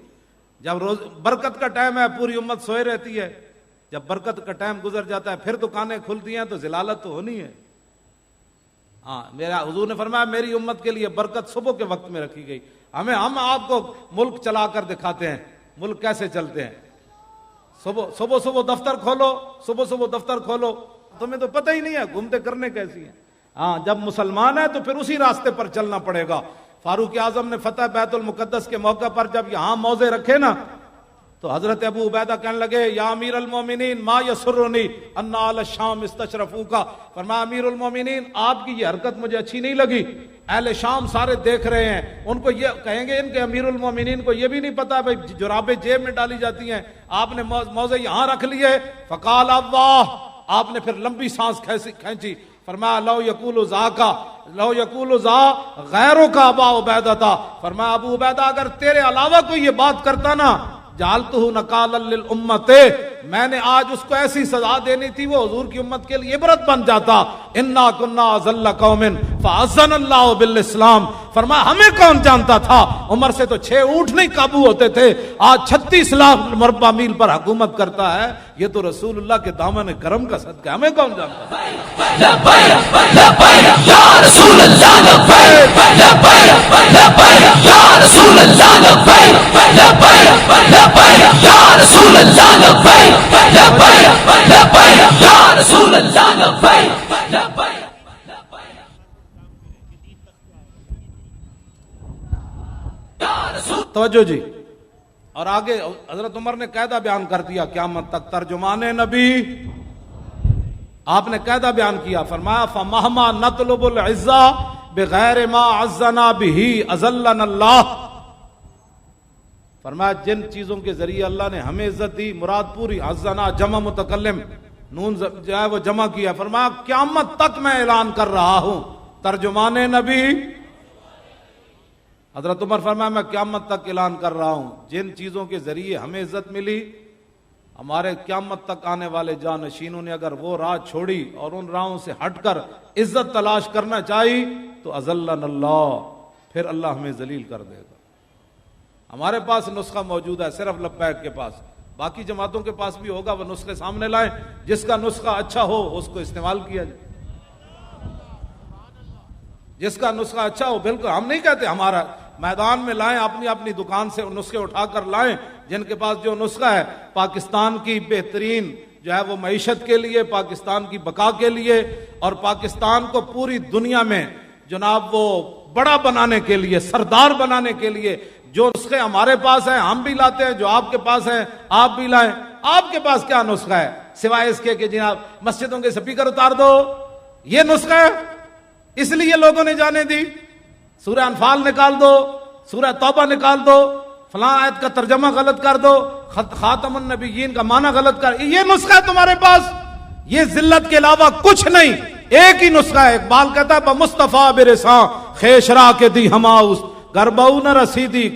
جب برکت کا ٹائم ہے پوری امت سوئے رہتی ہے، جب برکت کا ٹائم گزر جاتا ہے پھر دکانیں کھلتی ہیں تو ذلالت تو ہونی ہے۔ ہاں، میرا حضور نے فرمایا میری امت کے لیے برکت صبح کے وقت میں رکھی گئی۔ ہم آپ کو ملک چلا کر دکھاتے ہیں ملک کیسے چلتے ہیں۔ صبح دفتر کھولو، تمہیں تو پتہ ہی نہیں ہے گھومتے کرنے کیسی ہیں۔ ہاں، جب مسلمان ہے تو پھر اسی راستے پر چلنا پڑے گا۔ فاروق اعظم نے فتح بیت المقدس کے موقع پر جب یہاں موضع رکھے نا تو حضرت ابو عبیدہ کہنے لگے یا امیر المومنین ما یسرنی ان اہل الشام استشرفوکا، فرمایا امیر المومنین آپ کی یہ حرکت مجھے اچھی نہیں لگی، اہل شام سارے دیکھ رہے ہیں، ان کو یہ کہیں گے ان کے امیر المومنین کو یہ بھی نہیں پتا بھائی جرابیں جیب میں ڈالی جاتی ہیں، آپ نے موضع یہاں رکھ لیے۔ فقال اللہ، آپ نے پھر لمبی سانس کھینچی، فرمایا لو یقول ذا غیروں کا ابا عبیدہ تھا، فرمایا ابو عبیدہ اگر تیرے علاوہ کوئی یہ بات کرتا نا جعلتہ نکالا للامت، میں نے آج اس کو ایسی سزا دینی تھی وہ حضور کی امت کے لیے عبرت بن جاتا۔ انا کنا اذل قوم فاعزنا اللہ بالاسلام، فرمایا ہمیں کون جانتا تھا، عمر سے تو 6 اونٹ نہیں قابو ہوتے تھے، آج 36 لاکھ مربع میل پر حکومت کرتا ہے، یہ تو رسول اللہ کے دامن کرم کا صدقہ، ہمیں کون جانتا تھا۔ لبیک لبیک یا رسول اللہ، لبیک لبیک لبیک یا رسول اللہ، لبیک لبیک لبیک یا رسول اللہ، لبیک لبیک لبیک یا رسول اللہ، لبیک لبیک۔ توجہ جی، اور آگے حضرت عمر نے قاعدہ بیان کر دیا قیامت تک، ترجمان نبی آپ نے قاعدہ بیان کیا، فرمایا فَمَهْمَا نَطْلُبُ الْعِزَّةَ بِغَيْرِ مَا عَزَّنَا بِهِ أَذَلَّنَا اللَّهُ، فرمایا جن چیزوں کے ذریعے اللہ نے ہمیں عزت دی، مراد پوری، عزنا جمع متکلم، نون جو ہے وہ جمع کیا، فرمایا قیامت تک میں اعلان کر رہا ہوں، ترجمان نبی حضرت عمر فرمایا میں قیامت تک اعلان کر رہا ہوں، جن چیزوں کے ذریعے ہمیں عزت ملی، ہمارے قیامت تک آنے والے جانشینوں نے اگر وہ راہ چھوڑی اور ان راہوں سے ہٹ کر عزت تلاش کرنا چاہی تو اذلنا اللہ، پھر اللہ ہمیں ذلیل کر دے گا۔ ہمارے پاس نسخہ موجود ہے صرف لبیک کے پاس، باقی جماعتوں کے پاس بھی ہوگا، وہ نسخے سامنے لائیں، جس کا نسخہ اچھا ہو اس کو استعمال کیا جائے، جس کا نسخہ اچھا ہو، بالکل ہم نہیں کہتے ہمارا، میدان میں لائیں، اپنی اپنی دکان سے نسخے اٹھا کر لائیں، جن کے پاس جو نسخہ ہے پاکستان کی بہترین جو ہے وہ معیشت کے لیے، پاکستان کی بقا کے لیے، اور پاکستان کو پوری دنیا میں جناب وہ بڑا بنانے کے لیے، سردار بنانے کے لیے جو نسخے ہمارے پاس ہیں ہم بھی لاتے ہیں، جو آپ کے پاس ہیں آپ بھی لائیں۔ آپ کے پاس کیا نسخہ ہے سوائے اس کے کہ جناب مسجدوں کے سپیکر اتار دو، یہ نسخہ ہے؟ اس لیے لوگوں نے جانے دی، سورہ انفال نکال دو، سورہ توبہ نکال دو، فلاں آیت کا ترجمہ غلط کر دو، خاتم النبیین کا معنی غلط کر، یہ نسخہ ہے تمہارے پاس؟ یہ ذلت کے علاوہ کچھ نہیں، ایک ہی نسخہ ہے۔ اقبال کہتا ہے بمصطفیٰ برساں خیشرا کے دی ہماؤس گربو نہ رسیدی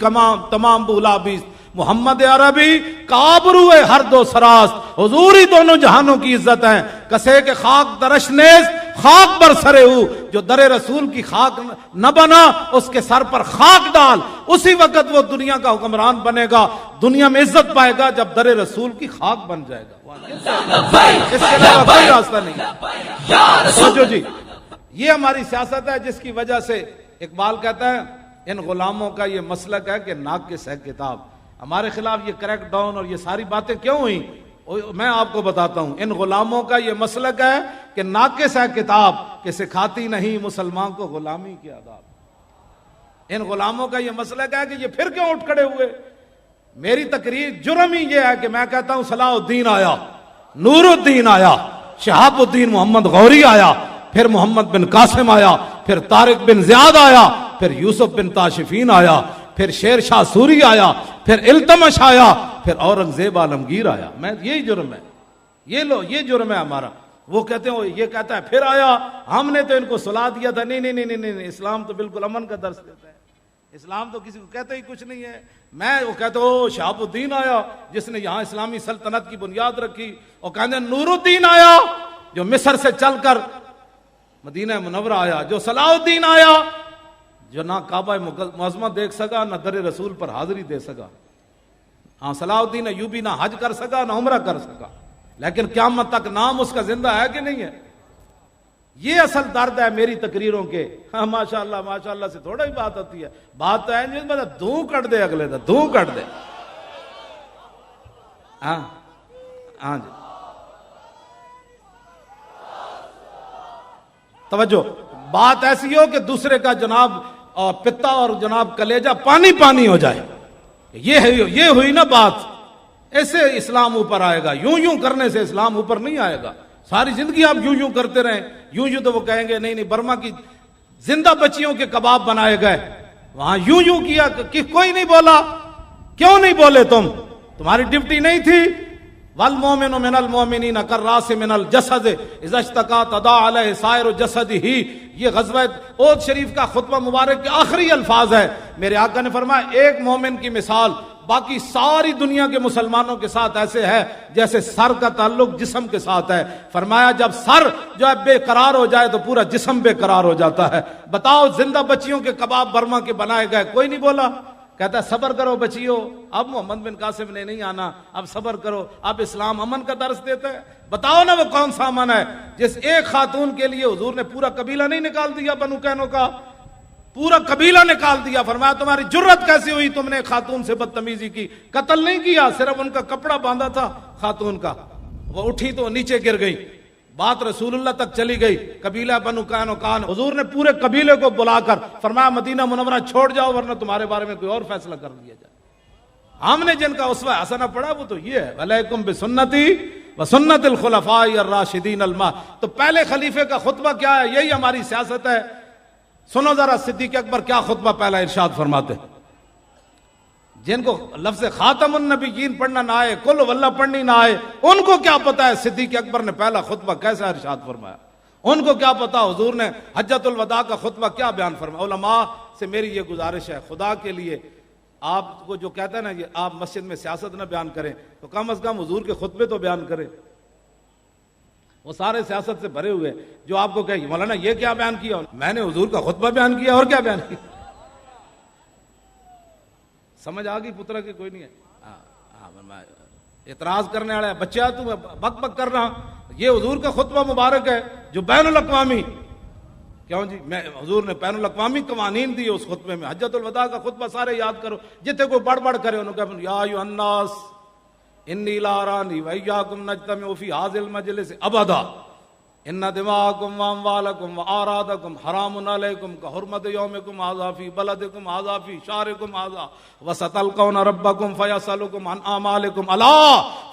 تمام بولا بیس، محمد عربی کابرو ہر دو سراست، حضوری دونوں جہانوں کی عزت ہیں، کسے کے خاک درش نیز خاک بر سرے ہو، جو در رسول کی خاک نہ بنا اس کے سر پر خاک ڈال، اسی وقت وہ دنیا کا حکمران بنے گا، دنیا میں عزت پائے گا جب در رسول کی خاک بن جائے گا، اس کے علاوہ کوئی راستہ نہیں۔ سوچو جی، یہ ہماری سیاست ہے جس کی وجہ سے اقبال کہتا ہے ان غلاموں کا یہ مسلک ہے کہ ناقص ہے کتاب۔ ہمارے خلاف یہ کریک ڈاؤن اور یہ ساری باتیں کیوں ہوئیں؟ میں آپ کو بتاتا ہوں، ان غلاموں کا یہ مسلک ہے کہ ناقص ہے کتاب کہ سکھاتی نہیں مسلمان کو غلامی کے آداب۔ ان غلاموں کا یہ مسلک ہے کہ یہ پھر کیوں اٹھ کھڑے ہوئے؟ میری تقریر جرم ہی یہ ہے کہ میں کہتا ہوں صلاح الدین آیا، نور الدین آیا، شہاب الدین محمد غوری آیا، پھر محمد بن قاسم آیا، پھر طارق بن زیاد آیا، پھر یوسف بن تاشفین آیا، پھر شیر شاہ سوری آیا، پھر التمش آیا، پھر اورنگزیب عالمگیر آیا۔ میں یہی جرم ہے، یہ لو یہ جرم ہے ہمارا. وہ کہتے ہیں یہ کہتا ہے پھر آیا ہم نے تو ان کو سلا دیا تھا. نہیں نہیں نہیں نہیں نہیں، اسلام تو بالکل امن کا درس دیتا ہے. اسلام تو کسی کو کہتا ہی کچھ نہیں ہے. وہ کہتے ہو شہاب الدین آیا جس نے یہاں اسلامی سلطنت کی بنیاد رکھی، اور کہتے ہیں نور الدین آیا جو مصر سے چل کر مدینہ منورہ آیا، جو صلاح الدین آیا جو نہ کعبہ معظمہ دیکھ سکا نہ در رسول پر حاضری دے سکا. ہاں صلاح الدین ایوبی نہ حج کر سکا نہ عمرہ کر سکا، لیکن قیامت تک نام اس کا زندہ ہے کہ نہیں ہے؟ یہ اصل درد ہے میری تقریروں کے. ہاں ماشاء اللہ سے تھوڑا ہی بات ہوتی ہے. بات تو ہے جس میں دھوں کٹ دے، اگلے دا دھوں کٹ دے. ہاں جی توجہ. بات ایسی ہو کہ دوسرے کا جناب پتا اور جناب کلیجہ پانی پانی ہو جائے. یہ ہوئی نا بات. ایسے اسلام اوپر آئے گا. یوں کرنے سے اسلام اوپر نہیں آئے گا. ساری زندگی آپ یوں کرتے رہیں یوں تو وہ کہیں گے نہیں برما کی زندہ بچیوں کے کباب بنائے گئے. وہاں یوں کیا کہ کوئی نہیں بولا. کیوں نہیں بولے تمہاری ڈیوٹی نہیں تھی؟ والمؤمن من المؤمنین کالراس من الجسد اذا اشتکا تداعی علیہ سائر جسدہ. یہ غزوہ احد شریف کا خطبہ مبارک کے آخری الفاظ ہے. میرے آقا نے فرمایا ایک مومن کی مثال باقی ساری دنیا کے مسلمانوں کے ساتھ ایسے ہے جیسے سر کا تعلق جسم کے ساتھ ہے. فرمایا جب سر جو ہے بے قرار ہو جائے تو پورا جسم بے قرار ہو جاتا ہے. بتاؤ زندہ بچیوں کے کباب برما کے بنائے گئے، کوئی نہیں بولا. کہتا ہے صبر کرو بچیو، اب محمد بن قاسم نے نہیں آنا، اب صبر کرو. اب اسلام امن کا درس دیتا ہے. بتاؤ نا وہ کون سا امن ہے جس ایک خاتون کے لیے حضور نے پورا قبیلہ نہیں نکال دیا؟ بنو کینو کا پورا قبیلہ نکال دیا. فرمایا تمہاری جرت کیسی ہوئی، تم نے خاتون سے بدتمیزی کی؟ قتل نہیں کیا، صرف ان کا کپڑا باندھا تھا خاتون کا. وہ اٹھی تو نیچے گر گئی. بات رسول اللہ تک چلی گئی. قبیلہ بنو قینقاع، حضور نے پورے قبیلے کو بلا کر فرمایا مدینہ منورہ چھوڑ جاؤ ورنہ تمہارے بارے میں کوئی اور فیصلہ کر لیا جائے. ہم نے جن کا اسوہ حسنہ پڑھا وہ تو یہ ہے علیکم بسنتی وسنت الخلفاء الراشدین تو پہلے خلیفے کا خطبہ کیا ہے؟ یہی ہماری سیاست ہے. سنو ذرا صدیق اکبر کیا خطبہ پہلا ارشاد فرماتے ہیں. جن کو لفظ خاتم النبیین پڑھنا نہ آئے، کل واللہ پڑھنی نہ آئے، ان کو کیا پتا ہے صدیق اکبر نے پہلا خطبہ کیسا ارشاد فرمایا؟ ان کو کیا پتا حضور نے حجۃ الوداع کا خطبہ کیا بیان فرمایا؟ علماء سے میری یہ گزارش ہے، خدا کے لیے آپ کو جو کہتا ہے نا یہ آپ مسجد میں سیاست نہ بیان کریں تو کم از کم حضور کے خطبے تو بیان کریں. وہ سارے سیاست سے بھرے ہوئے جو آپ کو کہے مولانا یہ کیا بیان کیا؟ میں نے حضور کا خطبہ بیان کیا اور کیا بیان کیا. سمجھ آ گئی پترا کہ کوئی نہیں ہے؟ اعتراض کرنے والا ہے بچہ تو بک بک کر رہا. یہ حضور کا خطبہ مبارک ہے جو بین الاقوامی، کیوں جی میں حضور نے بین الاقوامی قوانین دیے اس خطبے میں. حجۃ الوداع کا خطبہ سارے یاد کرو، جتنے کوئی بڑھ بڑھ کرے انہوں نے کہا یا ایھا الناس انی لا ارانی وایاکم نجتمع فی ھذا المجلس ابدا ان دماءکم واموالکم واعراضکم حرام علیکم کحرمت یومکم ھذا فی بلدکم ھذا فی شہرکم ھذا وستلقون ربکم فیسألکم عن اعمالکم الا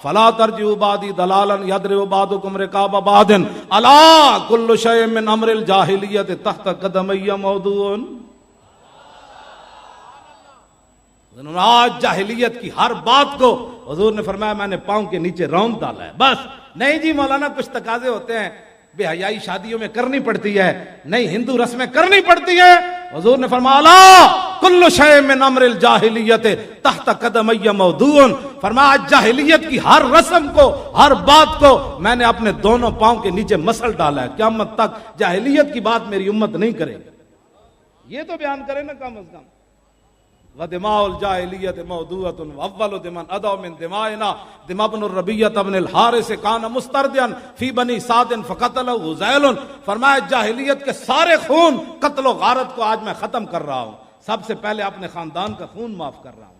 فلا ترجعوا بعدی ضلالا یضرب بعضکم رقاب بعض الا کل شیء من امر الجاہلیت تحت قدمی موضوع. آج جاہلیت کی ہر بات کو حضور نے فرمایا میں نے پاؤں کے نیچے روند ڈالا ہے. بس نہیں جی مولانا کچھ تقاضے ہوتے ہیں، بے حیائی شادیوں میں کرنی پڑتی ہے، نہیں ہندو رسمیں کرنی پڑتی ہے. حضور نے فرمایا لا کل شیء من امر الجاہلیت تحت قدمی موضوع. فرمایا جاہلیت کی ہر رسم کو، ہر بات کو میں نے اپنے دونوں پاؤں کے نیچے مسل ڈالا ہے. قیامت تک جاہلیت کی بات میری امت نہیں کرے گی. یہ تو بیان کرے نا کم از کم. وَدِمَاءُ الْجَاهِلِيَّةِ مَوْضُوعَةٌ وَأَوَّلُ دِمَنْ أَدَوْ مِنْ دِمَائِنَا دِمَا بْنُ الرَّبِيعَةَ بْنِ الْحَارِثِ كَانَ مُسْتَرْدِيًا فِي بَنِي سَعْدٍ فَقَتَلَهُ ذَيْلٌ. فرمایا جاہلیت کے سارے خون قتل و غارت کو آج میں ختم کر رہا ہوں، سب سے پہلے اپنے خاندان کا خون معاف کر رہا ہوں.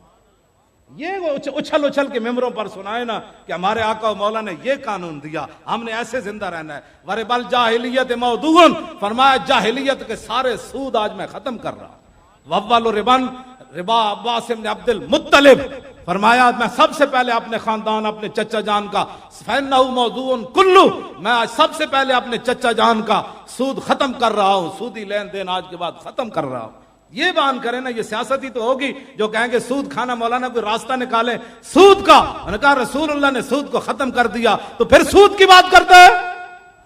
یہ اچھل اچھل کے ممبروں پر سنائے نا کہ ہمارے آقا و مولا نے یہ قانون دیا، ہم نے ایسے زندہ رہنا ہے. وَرِبَ الْجَاهِلِيَّةِ مَوْضُوعٌ فرمایا جاہلیت کے سارے سود آج میں ختم کر رہا ہوں. وَأَوَّلُ ربا عباس بن عبد المطلب فرمایا میں سب سے پہلے اپنے خاندان اپنے چچا جان کا فَإِنَّهُ مَوْضُوعٌ كُلُّ میں آج سب سے پہلے اپنے چچا جان کا سود ختم کر رہا ہوں، سودی لین دین آج کے بعد ختم کر رہا ہوں. یہ بیان کریں نا، یہ سیاست ہی تو ہوگی جو کہیں گے سود کھانا، مولانا کوئی راستہ نکالے سود کا. انہوں نے کہا رسول اللہ نے سود کو ختم کر دیا، تو پھر سود کی بات کرتا ہے.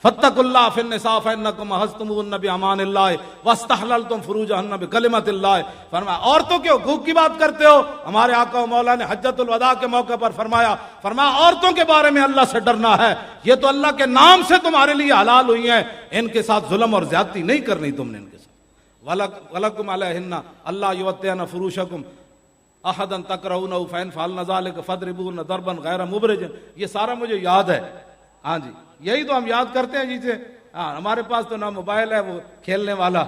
فاتقوا اللہ فی النساء فانکم اخذتموہن بامان اللہ واستحللتم فروجہن بکلمۃ اللہ. فرمایا عورتوں کے حقوق کی بات کرتے ہو. ہمارے آقا و مولا نے حجۃ الوداع کے موقع پر فرمایا عورتوں کے بارے میں اللہ سے ڈرنا ہے، یہ تو اللہ کے نام سے تمہارے لیے حلال ہوئی ہیں، ان کے ساتھ ظلم اور زیادتی نہیں کرنی تم نے ان کے ساتھ. وَلَكُمْ عَلَيْهِنَّ أَلَّا يُوَطِّئْنَ فُرُوشَكُمْ أَحَدًا تَكْرَهُونَهُ فَإِنْ فَعَلْنَ ذَلِكَ فَاضْرِبُوهُنَّ ضَرْبًا غَيْرَ مُبْرِجٍ. یہ سارا مجھے یاد ہے. ہاں جی، یہی تو ہم یاد کرتے ہیں جی سے. ہاں ہمارے پاس تو نہ موبائل ہے وہ کھیلنے والا.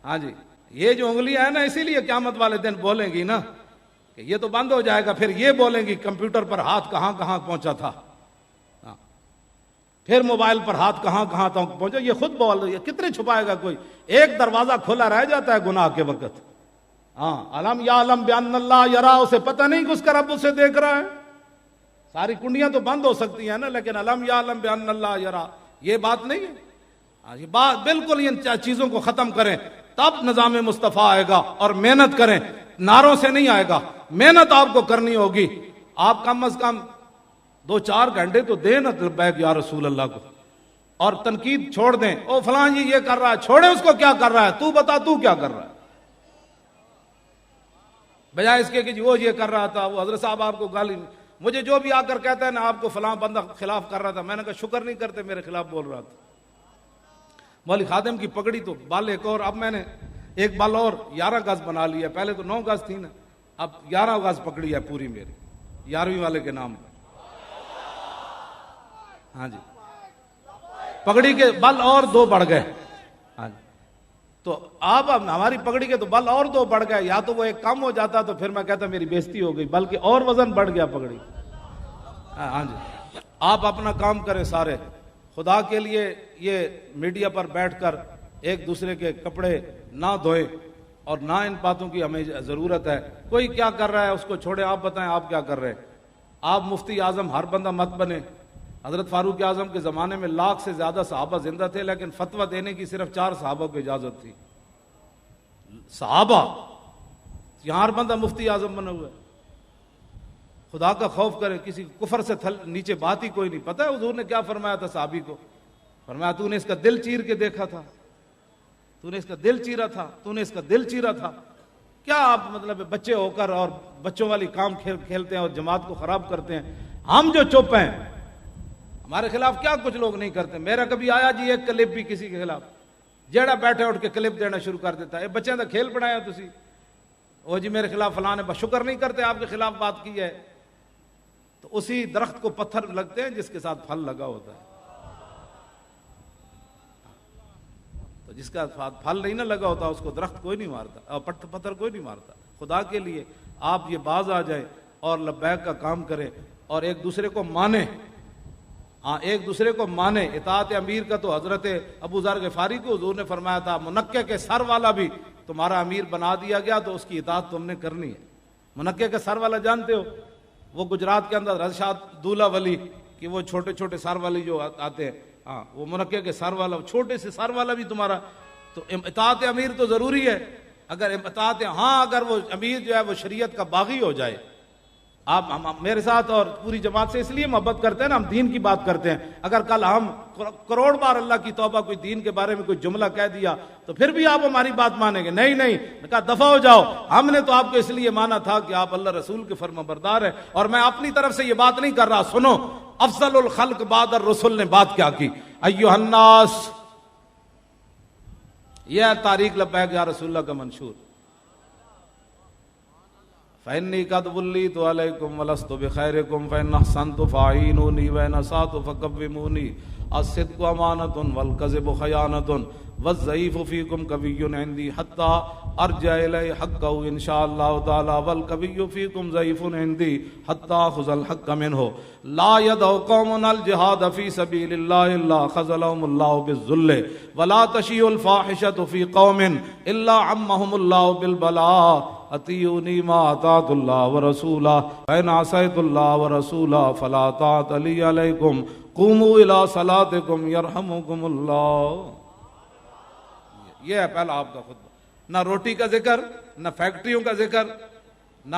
ہاں جی، یہ جو انگلیاں ہیں نا اسی لیے قیامت والے دن بولیں گی نا کہ یہ تو بند ہو جائے گا، پھر یہ بولیں گی کمپیوٹر پر ہاتھ کہاں کہاں پہنچا تھا، پھر موبائل پر ہاتھ کہاں کہاں تک پہنچا. یہ خود بول رہی ہے، کتنے چھپائے گا کوئی. ایک دروازہ کھلا رہ جاتا ہے گناہ کے وقت. ہاں علم یعلم بان اللہ یرا، اسے پتہ نہیں کہ اس کا رب اسے دیکھ رہا ہے. ساری کنڈیاں تو بند ہو سکتی ہیں نا، لیکن علم یعلم بان اللہ یرا یہ بات نہیں ہے. یہ بات بالکل ان چیزوں کو ختم کریں تب نظام مصطفیٰ آئے گا. اور محنت کریں، نعروں سے نہیں آئے گا، محنت آپ کو کرنی ہوگی. آپ کم از کم 2-4 گھنٹے تو دیں نا لبیک یا رسول اللہ کو، اور تنقید چھوڑ دیں. او فلاں جی یہ کر رہا ہے، چھوڑے اس کو کیا کر رہا ہے، تو بتا تو کیا کر رہا ہے، بجائے اس کے کہ جی وہ یہ کر رہا تھا، وہ حضرت صاحب آپ کو گالی. مجھے جو بھی آ کر کہتا ہے نا آپ کو فلاں بندہ خلاف کر رہا تھا، میں نے کہا شکر نہیں کرتے میرے خلاف بول رہا تھا. مولی خادم کی پگڑی تو بال ایک اور، اب میں نے ایک بال اور 11 گز بنا لیا. پہلے تو 9 گز تھی نا، اب 11 گز پکڑی ہے پوری میری 11ویں والے کے نام پر. ہاں جی، پگڑی کے بل اور 2 بڑھ گئے. ہاں جی، تو اب ہماری پگڑی کے تو بل اور 2 بڑھ گئے. یا تو وہ ایک کم ہو جاتا تو پھر میں کہتا میری بےزتی ہو گئی، بلکہ اور وزن بڑھ گیا پگڑی. ہاں جی، آپ اپنا کام کریں سارے خدا کے لیے. یہ میڈیا پر بیٹھ کر ایک دوسرے کے کپڑے نہ دھوئیں، اور نہ ان باتوں کی ہمیں ضرورت ہے. کوئی کیا کر رہا ہے اس کو چھوڑے، آپ بتائیں آپ کیا کر رہے ہیں. آپ مفتی اعظم ہر بندہ مت بنے. حضرت فاروق اعظم کے زمانے میں 1 لاکھ سے زیادہ صحابہ زندہ تھے، لیکن فتویٰ دینے کی صرف 4 صحابہ کو اجازت تھی. صحابہ، یہاں ہر بندہ مفتی اعظم بنا ہوا ہے. خدا کا خوف کرے، کسی کفر سے نیچے بات ہی کوئی نہیں. پتہ ہے حضور نے کیا فرمایا تھا صحابی کو؟ فرمایا تو نے اس کا دل چیر کے دیکھا تھا، تو نے اس کا دل چیرا تھا، تو نے اس کا دل چیرا تھا. کیا آپ مطلب بچے ہو کر اور بچوں والی کام کھیلتے ہیں اور جماعت کو خراب کرتے ہیں. ہم جو چپ ہیں، ہمارے خلاف کیا کچھ لوگ نہیں کرتے. میرا کبھی آیا جی ایک کلپ بھی کسی کے خلاف، جیڑا بیٹھے اٹھ کے کلپ دینا شروع کر دیتا ہے. بچوں کا کھیل پڑھایا تسی، وہ جی میرے خلاف فلاں نے شکر نہیں کرتے آپ کے خلاف بات کی ہے. تو اسی درخت کو پتھر لگتے ہیں جس کے ساتھ پھل لگا ہوتا ہے. تو جس کا پھل نہیں نہ لگا ہوتا اس کو درخت کوئی نہیں مارتا اور پتھر کوئی نہیں مارتا. خدا کے لیے آپ یہ باز آ جائیں اور لبیک کا کام کریں اور ایک دوسرے کو مانیں. ہاں ایک دوسرے کو مانے. اطاعت امیر کا تو حضرت ابو ذر غفاری کو حضور نے فرمایا تھا منقع کے سر والا بھی تمہارا امیر بنا دیا گیا تو اس کی اطاعت تم نے کرنی ہے. منقع کے سر والا جانتے ہو، وہ گجرات کے اندر رضشاد دولہ ولی کہ وہ چھوٹے چھوٹے سر والی جو آتے ہیں، ہاں وہ منقع کے سر والا، چھوٹے سے سر والا بھی تمہارا. تو اطاعت امیر تو ضروری ہے. اگر اطاعت، ہاں اگر وہ امیر جو ہے وہ شریعت کا باغی ہو جائے. آپ میرے ساتھ اور پوری جماعت سے اس لیے محبت کرتے ہیں نا، ہم دین کی بات کرتے ہیں. اگر کل ہم کروڑ بار اللہ کی توبہ کوئی دین کے بارے میں کوئی جملہ کہہ دیا تو پھر بھی آپ ہماری بات مانیں گے؟ نہیں، کہا دفع ہو جاؤ. ہم نے تو آپ کو اس لیے مانا تھا کہ آپ اللہ رسول کے فرما بردار ہیں. اور میں اپنی طرف سے یہ بات نہیں کر رہا. سنو، افضل الخلق بعد الرسل نے بات کیا کی. ایھا الناس، یہ تاریخ لبیک یا رسول اللہ کا منشور. فإني قد وليت عليكم ولست بخيركم فإن أحسنت فأعينوني وإن أسأت فكرموني. الصدق أمانة والكذب خيانة والضعيف فيكم قوي عندي حتى أرجع إليه حقه إن شاء الله تعالى والقوي فيكم ضعيف عندي حتى أخذ الحق منه. لا يدع قوم الجهاد في سبيل الله إلا خذلهم الله بالذل ولا تشيع الفاحشة في قوم إلا عمهم الله بالبلاء. اطیعونی ما اطاعت اللہ ورسولہ فإن عصیت اللہ ورسولہ فلا طاعت لی علیکم قوموا الی صلاتکم یرحمکم اللہ. یہ ہے پہلا آپ کا خطبہ. نہ روٹی کا ذکر، نہ فیکٹریوں کا ذکر، نہ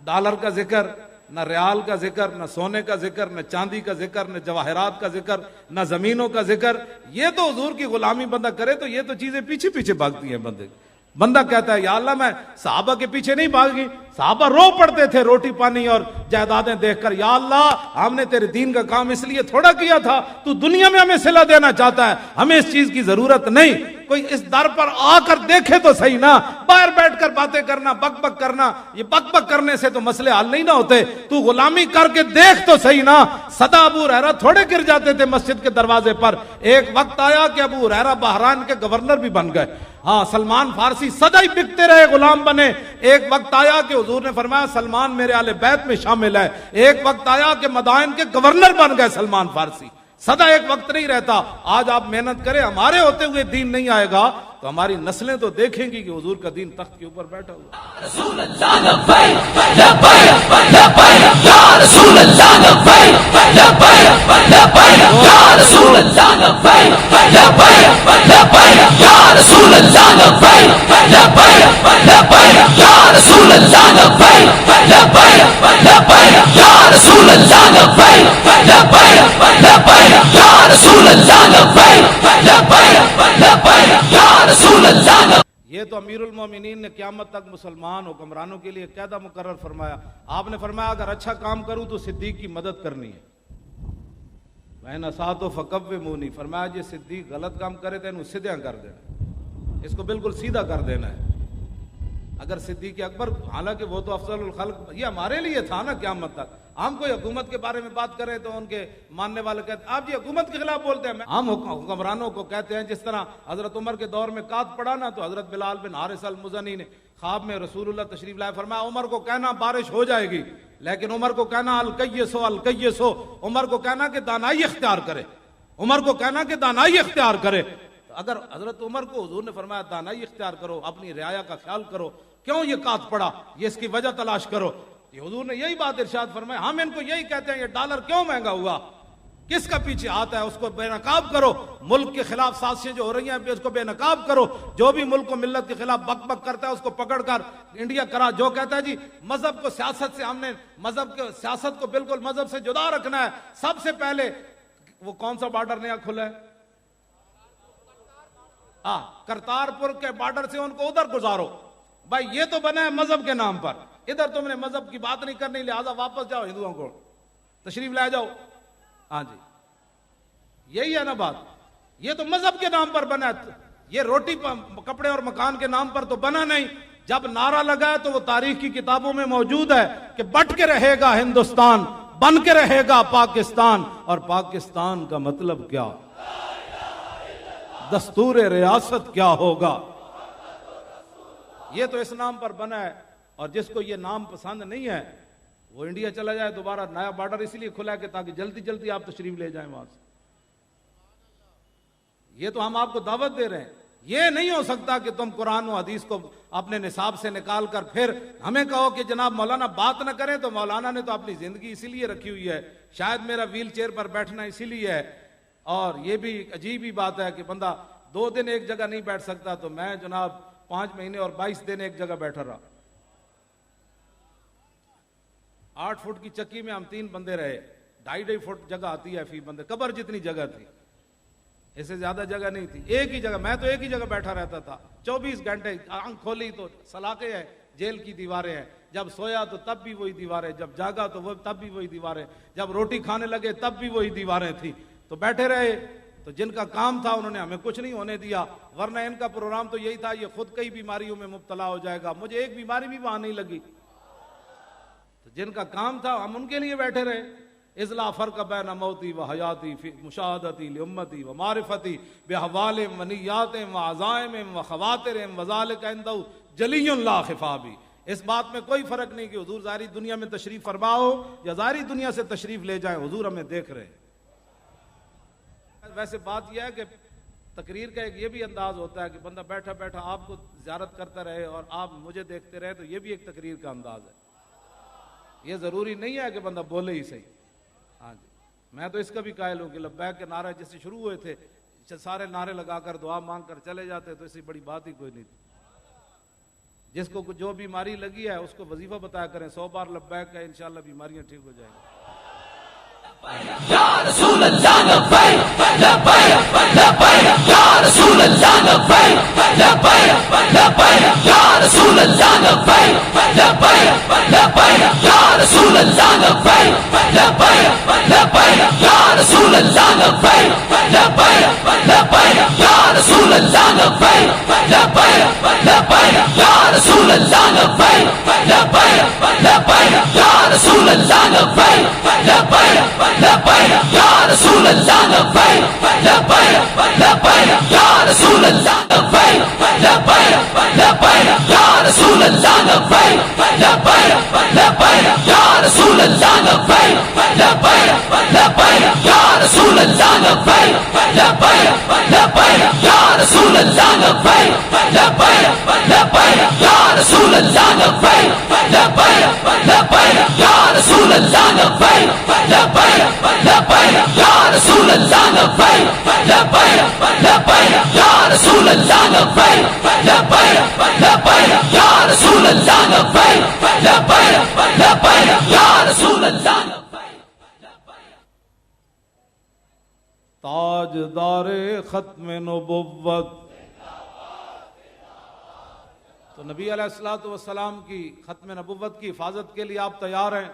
ڈالر کا ذکر، نہ ریال کا ذکر، نہ سونے کا ذکر، نہ چاندی کا ذکر، نہ جواہرات کا ذکر، نہ زمینوں کا ذکر. یہ تو حضور کی غلامی بندہ کرے تو یہ تو چیزیں پیچھے پیچھے بھاگتی ہیں. بندہ کہتا ہے یا اللہ میں صحابہ کے پیچھے نہیں بھاگی، صحابہ رو پڑتے تھے روٹی پانی اور جائیدادیں دیکھ کر، یا اللہ ہم نے تیرے دین کا کام اس لیے تھوڑا کیا تھا، تو دنیا میں ہمیں صلہ دینا چاہتا ہے، ہمیں اس چیز کی ضرورت نہیں. کوئی اس در پر آ کر دیکھے تو صحیح نا. باہر بیٹھ کر باتیں کرنا، بک بک کرنا، یہ بک بک کرنے سے تو مسئلے حل نہیں نہ ہوتے. تو غلامی کر کے دیکھ تو صحیح نا. سدا ابو ہریرہ تھوڑے گر جاتے تھے مسجد کے دروازے پر. ایک وقت آیا کہ ابو ہریرہ بحران کے گورنر بھی بن گئے. ہاں سلمان فارسی سدا ہی بکتے رہے، غلام بنے. ایک وقت آیا کہ حضور نے فرمایا سلمان میرے اہل بیت میں شامل ہے. ایک وقت آیا کہ مدائن کے گورنر بن گئے سلمان فارسی. سدا ایک وقت نہیں رہتا. آج آپ محنت کریں، ہمارے ہوتے ہوئے دین نہیں آئے گا تو ہماری نسلیں تو دیکھیں گی کہ حضور کا دین تخت کے اوپر بیٹھا ہوا. رسول اللہ لبیک لبیک لبیک یا رسول اللہ لبیک لبیک لبیک یا رسول اللہ لبیک لبیک لبیک یا رسول اللہ لبیک لبیک لبیک یا رسول اللہ لبیک لبیک لبیک یا رسول اللہ لبیک لبیک لبیک یا رسول اللہ لبیک لبیک لبیک یا رسول اللہ لبیک. یہ تو امیر المومنین نے قیامت تک مسلمان حکمرانوں کے لیے قاعدہ مقرر فرمایا. آپ نے فرمایا اگر اچھا کام کروں تو صدیق کی مدد کرنی ہے. وَإِنْ أَسَأْتُ فَكَوِّمُونِي. فرمایا جی صدیق غلط کام کرے تو انہوں سیدھا کر دینا، اس کو بالکل سیدھا کر دینا ہے. اگر صدیق اکبر، حالانکہ وہ تو افضل الخلق، یہ ہمارے لیے تھا نا قیامت تک. ہم کوئی حکومت کے بارے میں بات کریں تو ان کے ماننے والے کہتے ہیں آپ جی حکومت کے خلاف بولتے ہیں. ہم حکمرانوں کو کہتے ہیں جس طرح حضرت عمر کے دور میں قحط پڑا نا تو حضرت بلال بن حارث المزنی نے خواب میں رسول اللہ تشریف لائے، فرمایا عمر کو کہنا بارش ہو جائے گی، لیکن عمر کو کہنا الکیسو الکیسو، عمر کو کہنا کہ دانائی اختیار کرے، عمر کو کہنا کہ دانائی اختیار کرے. اگر حضرت عمر کو حضور نے فرمایا دانائی اختیار کرو، اپنی رعایا کا خیال کرو، کیوں یہ قحط پڑا، یہ اس کی وجہ تلاش کرو. یہ حضور نے یہی بات ارشاد فرمایا. ہم ان کو یہی کہتے ہیں یہ ڈالر کیوں مہنگا ہوا، کس کا پیچھے آتا ہے، اس کو بے نقاب کرو. ملک کے خلاف سازشیں جو ہو رہی ہیں اس کو بے نقاب کرو. جو بھی ملک کو ملت کے خلاف بک بک کرتا ہے اس کو پکڑ کر انڈیا کرا. جو کہتا ہے جی مذہب کو سیاست سے، ہم نے مذہب کے سیاست کو بالکل مذہب سے جدا رکھنا ہے. سب سے پہلے وہ کون سا بارڈر نیا کھلا ہے، کرتارپور کے بارڈر سے ان کو ادھر گزارو. بھائی یہ تو بنا ہے مذہب کے نام پر، ادھر تم نے مذہب کی بات نہیں کرنی، لہذا واپس جاؤ، ہندوؤں کو تشریف لے جاؤ. ہاں جی یہی ہے نا بات. یہ تو مذہب کے نام پر بنا ہے، یہ روٹی کپڑے اور مکان کے نام پر تو بنا نہیں. جب نعرہ لگا ہے تو وہ تاریخ کی کتابوں میں موجود ہے کہ بٹ کے رہے گا ہندوستان، بن کے رہے گا پاکستان. اور پاکستان کا مطلب کیا، دستور ریاست کیا ہوگا، یہ تو اس نام پر بنا ہے. اور جس کو یہ نام پسند نہیں ہے وہ انڈیا چلا جائے. دوبارہ نیا بارڈر اسی لیے کھلا ہے کہ تاکہ جلدی جلدی آپ تشریف لے جائیں وہاں سے. یہ تو ہم آپ کو دعوت دے رہے ہیں. یہ نہیں ہو سکتا کہ تم قرآن و حدیث کو اپنے نصاب سے نکال کر پھر ہمیں کہو کہ جناب مولانا بات نہ کریں. تو مولانا نے تو اپنی زندگی اسی لیے رکھی ہوئی ہے، شاید میرا ویل چیئر پر بیٹھنا اسی لیے ہے. اور یہ بھی عجیب ہی بات ہے کہ بندہ 2 دن ایک جگہ نہیں بیٹھ سکتا، تو میں جناب 5 مہینے اور 22 دن ایک جگہ بیٹھا رہا. 8 فٹ کی چکی میں ہم 3 بندے رہے. 2.5 فٹ جگہ آتی ہے فی بندے، قبر جتنی جگہ تھی، اس سے زیادہ جگہ نہیں تھی. ایک ہی جگہ، میں تو ایک ہی جگہ بیٹھا رہتا تھا 24 گھنٹے. آنکھ کھولی تو سلاخیں ہیں، جیل کی دیواریں ہیں. جب سویا تو تب بھی وہی دیواریں، جب جاگا تو وہ تب بھی وہی دیواریں، جب روٹی کھانے لگے تب بھی وہی دیواریں تھیں. تو بیٹھے رہے. تو جن کا کام تھا انہوں نے ہمیں کچھ نہیں ہونے دیا، ورنہ ان کا پروگرام تو یہی تھا یہ خود کئی بیماریوں میں مبتلا ہو جائے گا. مجھے ایک بیماری بھی وہاں نہیں لگی. تو جن کا کام تھا ہم ان کے لیے بیٹھے رہے. اذلا فرق بین موتی و حیاتی فی مشاہدتی لامتی و معرفتی بحوال و نیات و عزائم و خواتر و ذالک عندہ جلی لا خفا بھی. اس بات میں کوئی فرق نہیں کہ حضور ظاہری دنیا میں تشریف فرما ہو یا ظاہری دنیا سے تشریف لے جائیں، حضور ہمیں دیکھ رہے ہیں. ویسے بات یہ ہے کہ تقریر کا ایک یہ بھی انداز ہوتا ہے کہ بندہ بیٹھا بیٹھا آپ کو زیارت کرتا رہے اور آپ مجھے دیکھتے رہے، تو یہ بھی ایک تقریر کا انداز ہے. یہ ضروری نہیں ہے کہ بندہ بولے ہی صحیح. ہاں جی میں تو اس کا بھی قائل ہوں کہ لبیک کے نعرے جس سے شروع ہوئے تھے سارے نعرے لگا کر دعا مانگ کر چلے جاتے تو اس سے بڑی بات ہی کوئی نہیں تھی. جس کو جو بیماری لگی ہے اس کو وظیفہ بتایا کریں، 100 بار لبیک ہے، انشاءاللہ بیماریاں ٹھیک ہو جائیں گی۔ یا رسول اللہ لبیک لبیک لبیک یا رسول اللہ لبیک لبیک لبیک یا رسول اللہ لبیک لبیک لبیک یا رسول اللہ لبیک لبیک لبیک یا رسول اللہ لبیک لبیک لبیک یا رسول اللہ لبیک لبیک لبیک یا رسول اللہ لبیک لبیک لبیک یا رسول اللہ لبیک لبیک لبیک یا رسول اللہ لبیک لبیک لبیک یا رسول اللہ لبیک لبیک لبیک یا رسول اللہ لبیک لبیک لبیک یا رسول اللہ لبیک لبیک لبیک یا رسول اللہ لبیک لبیک لبیک یا رسول اللہ لبیک لبیک لبیک یا رسول اللہ لبیک لبیک لبیک یا رسول اللہ لبیک لبیک لبیک یا رسول اللہ لبیک لبیک لبیک یا رسول اللہ لبیک لبیک لبیک یا رسول اللہ لبیک لبیک لبیک یا رسول اللہ لبیک۔ تاجدار ختم نبوت، تو نبی علیہ الصلوۃ والسلام کی ختم نبوت کی حفاظت کے لیے آپ تیار ہیں؟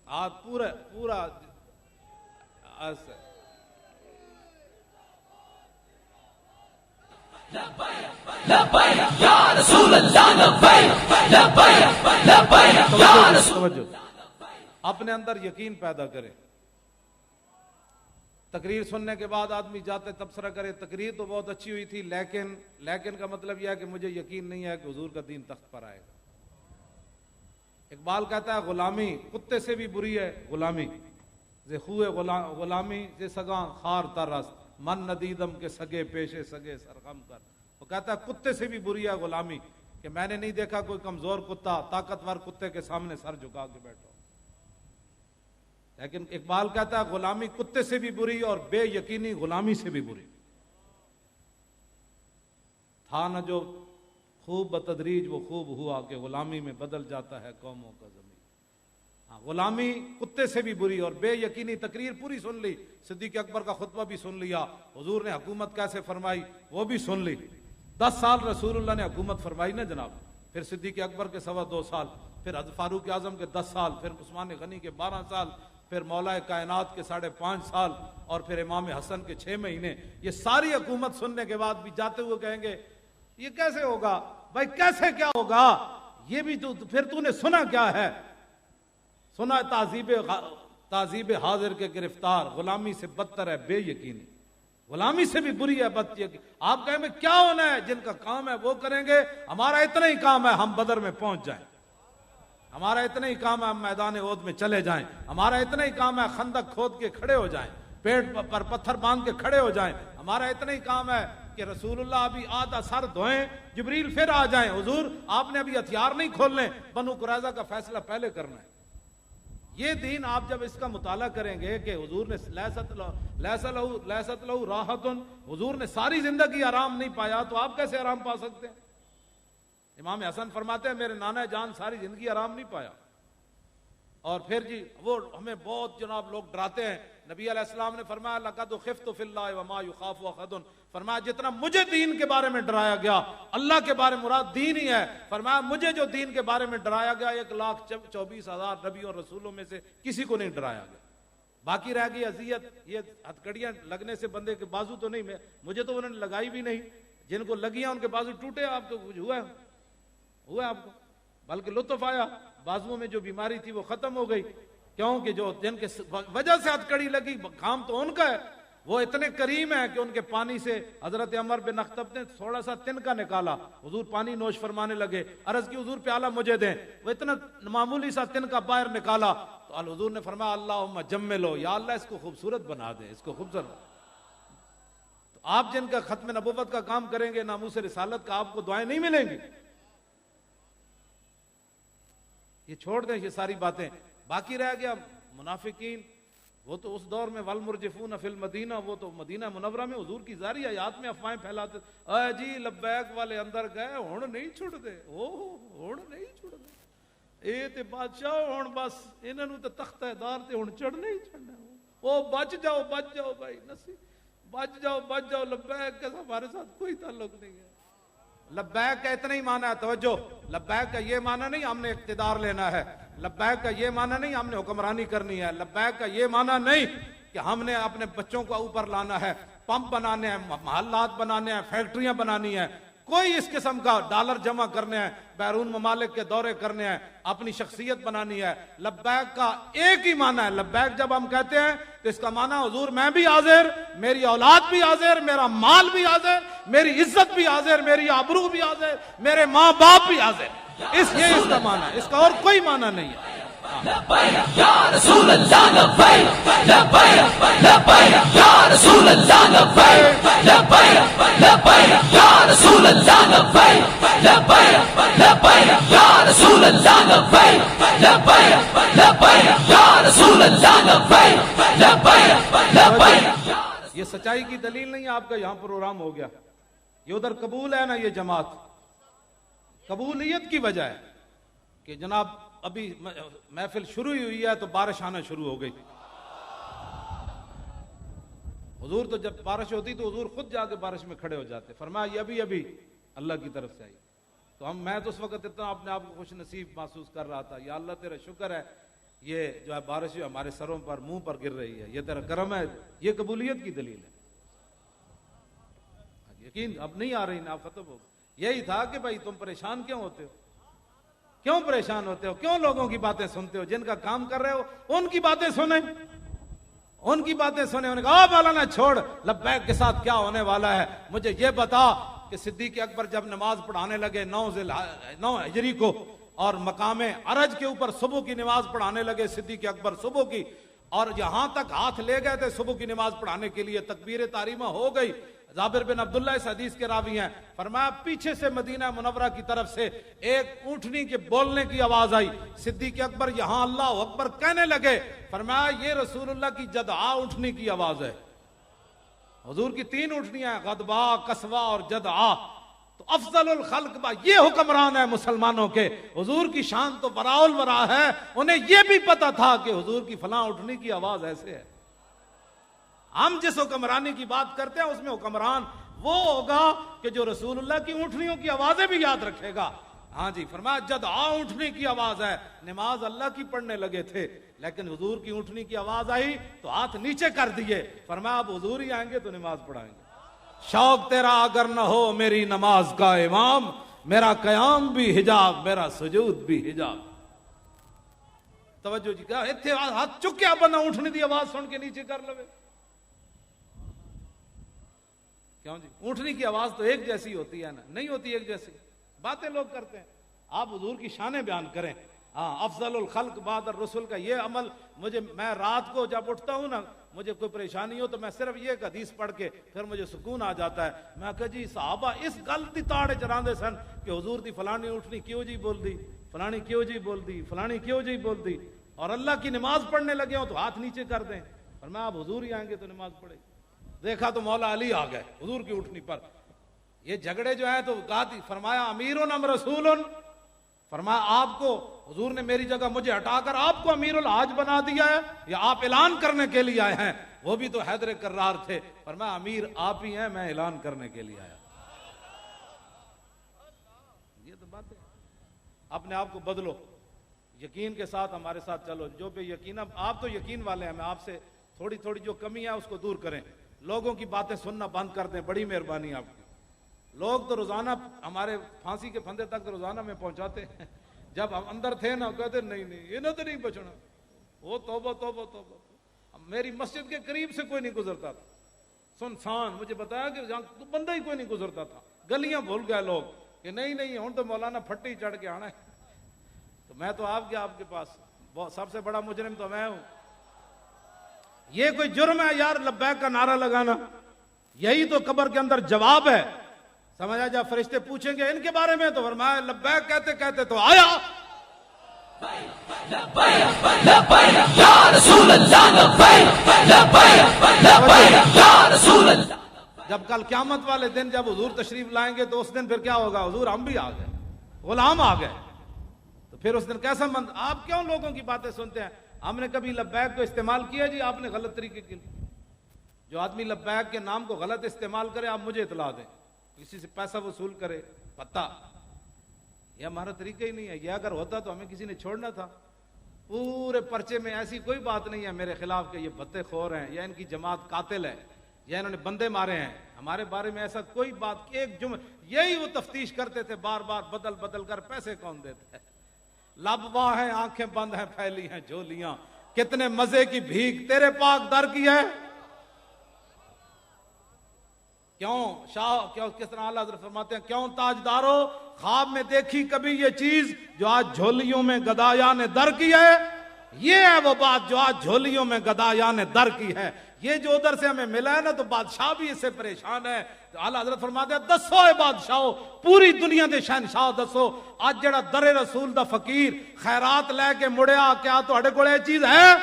آج پورا ایسے لبیک یا رسول اللہ لبیک لبیک لبیک یا رسول توجہ، اپنے اندر یقین پیدا کرے۔ تقریر سننے کے بعد آدمی جاتے تبصرہ کرے تقریر تو بہت اچھی ہوئی تھی، لیکن کا مطلب یہ ہے کہ مجھے یقین نہیں ہے کہ حضور کا دین تخت پر آئے گا۔ اقبال کہتا ہے غلامی کتے سے بھی بری ہے غلامی، زے خوے غلامی زے سگاں خار ترست من ندیدم کے سگے پیشے سگے سرغم کر۔ وہ کہتا ہے کتے سے بھی بری ہے غلامی، کہ میں نے نہیں دیکھا کوئی کمزور کتا طاقتور کتے کے سامنے سر جھکا کے بیٹھا۔ لیکن اقبال کہتا ہے غلامی کتے سے بھی بری اور بے یقینی غلامی سے بھی بری۔ تھا نہ جو خوب بتدریج وہ خوب ہوا کہ غلامی میں بدل جاتا ہے قوموں کا زمین۔ ہاں، غلامی کتے سے بھی بری اور بے یقینی۔ تقریر پوری سن لی، صدیق اکبر کا خطبہ بھی سن لیا، حضور نے حکومت کیسے فرمائی وہ بھی سن لی۔ 10 سال رسول اللہ نے حکومت فرمائی نا جناب، پھر صدیق اکبر کے 2.25 سال، پھر فاروق اعظم کے 10 سال، پھر عثمان غنی کے 12 سال، پھر مولا کائنات کے 5.5 سال، اور پھر امام حسن کے 6 مہینے۔ یہ ساری حکومت سننے کے بعد بھی جاتے ہوئے کہیں گے یہ کیسے ہوگا؟ بھائی کیسے کیا ہوگا؟ یہ بھی تو پھر تو نے سنا کیا ہے؟ سنا تعذیب حاضر کے گرفتار، غلامی سے بدتر ہے بے یقینی، غلامی سے بھی بری ہے بد یقینی۔ آپ کہیں میں کیا ہونا ہے؟ جن کا کام ہے وہ کریں گے، ہمارا اتنا ہی کام ہے ہم بدر میں پہنچ جائیں، ہمارا اتنا ہی کام ہے ہم میدان احد میں چلے جائیں، ہمارا اتنا ہی کام ہے خندق کھود کے کھڑے ہو جائیں، پیٹ پر پتھر باندھ کے کھڑے ہو جائیں، ہمارا اتنا ہی کام ہے کہ رسول اللہ ابھی آدھا سر دھوئیں جبریل پھر آ جائیں، حضور آپ نے ابھی ہتھیار نہیں کھولنے، بنو قریظہ کا فیصلہ پہلے کرنا ہے۔ یہ دین آپ جب اس کا مطالعہ کریں گے کہ حضور نے لیست لہو راحت، حضور نے ساری زندگی آرام نہیں پایا تو آپ کیسے آرام پا سکتے ہیں؟ امام حسن فرماتے ہیں میرے نانا جان ساری زندگی آرام نہیں پایا، اور پھر جی وہ ہمیں بہت جناب لوگ ڈراتے ہیں۔ نبی علیہ السلام نے فرمایا لقد خفت فی اللہ وما یخاف احد، فرمایا جتنا مجھے دین کے بارے میں ڈرایا گیا، اللہ کے بارے مراد دین ہی ہے، فرمایا مجھے جو دین کے بارے میں ڈرایا گیا 1,24,000 نبیوں اور رسولوں میں سے کسی کو نہیں ڈرایا گیا۔ باقی رہ گئی اذیت، یہ ہتھکڑیاں لگنے سے بندے کے بازو تو نہیں، مجھے تو انہوں نے لگائی بھی نہیں، جن کو لگیاں ان کے بازو ٹوٹے، آپ کو کچھ ہوا آپ کو؟ بلکہ لطف آیا، بازوؤں میں جو بیماری تھی وہ ختم ہو گئی، کیونکہ جو جن کے وجہ سے ہتھکڑی لگی کام تو ان کا ہے، وہ اتنے کریم ہیں کہ ان کے پانی سے حضرت عمر بن اخطب نے تھوڑا سا تنکا نکالا، حضور پانی نوش فرمانے لگے، عرض کی حضور پیالہ مجھے دیں، وہ اتنا معمولی سا تنکا باہر نکالا تو حضور نے فرمایا اللہم جملو، یا اللہ اس کو خوبصورت بنا دے، اس کو خوبصورت۔ تو آپ جن کا ختم نبوت کا کام کریں گے، ناموس رسالت کا، آپ کو دعائیں نہیں ملیں گی۔ یہ چھوڑ دیں یہ ساری باتیں، باقی رہ گیا منافقین، وہ تو اس دور میں والمرجفون فی المدینہ، وہ تو مدینہ منورہ میں حضور کی ظاہری حیات میں افواہیں پھیلاتے، اے جی لبیک والے اندر گئے ہن نہیں چھڑ دے، ہن نہیں چھڑ دے، اے تے بادشاہ ہن بس انہاں نوں تے تختہ دار تے ہن چڑھنا ہی چڑھنا، او بچ جاؤ بھائی نسی، بچ جاؤ، لبیک کا ہمارے ساتھ کوئی تعلق نہیں ہے۔ لبیک کا اتنا ہی معنی ہے، توجہ، لبیک کا یہ معنی نہیں ہم نے اقتدار لینا ہے، لبیک کا یہ معنی نہیں ہم نے حکمرانی کرنی ہے، لبیک کا یہ معنی نہیں کہ ہم نے اپنے بچوں کو اوپر لانا ہے، پمپ بنانے ہیں، محلات بنانے ہیں، فیکٹریاں بنانی ہیں، کوئی اس قسم کا ڈالر جمع کرنے ہیں، بیرون ممالک کے دورے کرنے ہیں، اپنی شخصیت بنانی ہے۔ لبیک کا ایک ہی معنی ہے، لبیک جب ہم کہتے ہیں تو اس کا معنی حضور میں بھی حاضر، میری اولاد بھی حاضر، میرا مال بھی حاضر، میری عزت بھی حاضر، میری آبرو بھی حاضر، میرے ماں باپ بھی حاضر، یہ اس کا معنی ہے، اس کا اور کوئی معنی نہیں ہے۔ لبیک یا رسول اللہ لبیک، لبیک لبیک یا رسول اللہ لبیک، لبیک لبیک یا رسول اللہ لبیک، لبیک لبیک یا رسول اللہ لبیک، لبیک لبیک یا رسول اللہ لبیک، لبیک لبیک۔ یہ سچائی کی دلیل نہیں ہے آپ کا یہاں پروگرام ہو گیا، یہ ادھر قبول ہے نا، یہ جماعت قبولیت کی وجہ ہے کہ جناب ابھی محفل شروع ہی ہوئی ہے تو بارش آنا شروع ہو گئی۔ حضور تو جب بارش ہوتی تو حضور خود جا کے بارش میں کھڑے ہو جاتے، فرمایا یہ ابھی اللہ کی طرف سے آئی۔ تو میں تو اس وقت اتنا اپنے آپ کو خوش نصیب محسوس کر رہا تھا، یا اللہ تیرا شکر ہے، یہ جو ہے بارش جو ہمارے سروں پر منہ پر گر رہی ہے، یہ تیرا کرم ہے، یہ قبولیت کی دلیل ہے۔ یقین اب نہیں آ رہی نا، اب ختم ہو گئی۔ یہی تھا کہ بھائی تم پریشان کیوں ہوتے ہو، کیوں پریشان ہوتے ہو، کیوں لوگوں کی باتیں سنتے ہو، جن کا کام کر رہے ہو ان کی باتیں سنیں، ان کی باتیں سنیں۔ انہوں نے کہا مولانا چھوڑ، لبیک کے ساتھ کیا ہونے والا ہے، مجھے یہ بتا کہ صدیق اکبر جب نماز پڑھانے لگے 9 ہجری کو، اور مقام عرج کے اوپر صبح کی نماز پڑھانے لگے صدیق اکبر صبح کی، اور یہاں تک ہاتھ لے گئے تھے صبح کی نماز پڑھانے کے لیے، تکبیر تحریمہ ہو گئی۔ جابر بن عبداللہ اس حدیث کے راوی ہیں، فرمایا پیچھے سے مدینہ منورہ کی طرف سے ایک اونٹنی کے بولنے کی آواز آئی، صدیق اکبر یہاں اللہ اکبر کہنے لگے، فرمایا یہ رسول اللہ کی جدعا اونٹنی کی آواز ہے۔ حضور کی 3 اونٹنیاں ہیں، غدبا، قصوا اور جدعا، تو افضل الخلق با یہ حکمران ہے مسلمانوں کے، حضور کی شان تو براء الورا ہے، انہیں یہ بھی پتا تھا کہ حضور کی فلاں اونٹنی کی آواز ایسے ہے۔ ہم جس حکمرانی کی بات کرتے ہیں اس میں حکمران وہ ہوگا کہ جو رسول اللہ کی اونٹنیوں کی آوازیں بھی یاد رکھے گا۔ ہاں جی، فرمایا جدعا اونٹنی کی آواز ہے، نماز اللہ کی پڑھنے لگے تھے، لیکن حضور کی اونٹنی کی آواز آئی تو ہاتھ نیچے کر دیے، فرمایا اب حضور ہی آئیں گے تو نماز پڑھائیں گے۔ شوق تیرا اگر نہ ہو میری نماز کا امام، میرا قیام بھی حجاب، میرا سجود بھی حجاب۔ توجہ جی، کیا اتھے ہاتھ چکیا بندہ اونٹنی دی آواز سن کے نیچے کر لوے، کیوں جی؟ اونٹنی کی آواز تو ایک جیسی ہوتی ہے نا، نہیں ہوتی ایک جیسی، باتیں لوگ کرتے ہیں، آپ حضور کی شانیں بیان کریں۔ ہاں، افضل الخلق بعد الرسل کا یہ عمل، میں رات کو جب اٹھتا ہوں نا، مجھے کوئی پریشانی ہو تو میں صرف یہ ایک حدیث پڑھ کے پھر مجھے سکون آ جاتا ہے۔ میں کہا جی صحابہ اس غلطی تاڑے چراندے سن کہ حضور دی فلانی اٹھنی کیوں جی بول دی، فلانی کیوں جی بول دی، فلانی کیوں جی بول دی، اور اللہ کی نماز پڑھنے لگے ہوں تو ہاتھ نیچے کر دیں، اور میں آپ حضور ہی آئیں گے تو نماز پڑھے گی۔ دیکھا تو مولا علی آ گئے حضور کی اٹھنی پر، یہ جھگڑے جو ہیں تو فرمایا امیرن ام رسولن، فرمایا آپ کو حضور نے میری جگہ مجھے ہٹا کر آپ کو امیر الحاج بنا دیا ہے یا آپ اعلان کرنے کے لیے آئے ہیں؟ وہ بھی تو حیدر کرار تھے، فرمایا امیر آپ ہی ہیں، میں اعلان کرنے کے لیے آیا۔ یہ تو بات ہے، اپنے آپ کو بدلو، یقین کے ساتھ ہمارے ساتھ چلو، جو بے یقین، آپ تو یقین والے ہیں، میں آپ سے تھوڑی تھوڑی جو کمی ہے اس کو دور کریں، لوگوں کی باتیں سننا بند کر دیں، بڑی مہربانی آپ کی۔ لوگ تو روزانہ ہمارے پھانسی کے پھندے تک روزانہ میں پہنچاتے ہیں، جب ہم اندر تھے نا کہتے نہیں انہیں تو نہیں بچنا، وہ توبہ توبہ توبہ، میری مسجد کے قریب سے کوئی نہیں گزرتا تھا، سنسان، مجھے بتایا کہ جہاں بندہ ہی کوئی نہیں گزرتا تھا، گلیاں بھول گئے لوگ کہ نہیں ہوں تو مولانا پھٹی چڑھ کے آنا ہے، تو میں تو آپ کے پاس سب سے بڑا مجرم تو میں ہوں۔ یہ کوئی جرم ہے یار لبیک کا نعرہ لگانا؟ یہی تو قبر کے اندر جواب ہے، سمجھا؟ جب فرشتے پوچھیں گے ان کے بارے میں تو فرمایا لبیک کہتے کہتے تو آیا۔ لبیک یا رسول اللہ لبیک لبیک لبیک یا رسول اللہ. جب کل قیامت والے دن جب حضور تشریف لائیں گے تو اس دن پھر کیا ہوگا؟ حضور ہم بھی آ گئے، غلام آ گئے، تو پھر اس دن کیسا آپ کیوں لوگوں کی باتیں سنتے ہیں؟ ہم نے کبھی لبیک کو استعمال کیا جی آپ نے غلط طریقے کے لیے؟ جو آدمی لبیک کے نام کو غلط استعمال کرے آپ مجھے اطلاع دیں، کسی سے پیسہ وصول کرے، پتہ یہ ہمارا طریقہ ہی نہیں ہے. یہ اگر ہوتا تو ہمیں کسی نے چھوڑنا تھا. پورے پرچے میں ایسی کوئی بات نہیں ہے میرے خلاف کہ یہ بتے خور ہیں یا ان کی جماعت قاتل ہے یا انہوں نے بندے مارے ہیں. ہمارے بارے میں ایسا کوئی بات، ایک یہی وہ تفتیش کرتے تھے بار بار بدل بدل کر، پیسے کون دیتا ہے؟ لب واہ ہیں، آنکھیں بند ہیں، پھیلی ہیں جھولیاں، کتنے مزے کی بھیک تیرے پاک در کی ہے. کیوں شاہ کس طرح اعلیٰ حضرت فرماتے ہیں، کیوں تاجدارو خواب میں دیکھی کبھی یہ چیز جو آج جھولیوں میں گدایان در کی ہے؟ یہ ہے وہ بات جو آج جھولیوں میں گدایان در کی ہے. یہ جو ادھر سے ہمیں ملا ہے نا تو بادشاہ بھی اس سے پریشان ہے. اعلیٰ حضرت فرماتے ہیں دسو اے بادشاہو، پوری دنیا دے شہنشاہ دسو، اج جڑا در رسول دا فقیر خیرات لے کے مڑیا، کیا تہاڈے کول یہ چیز ہے؟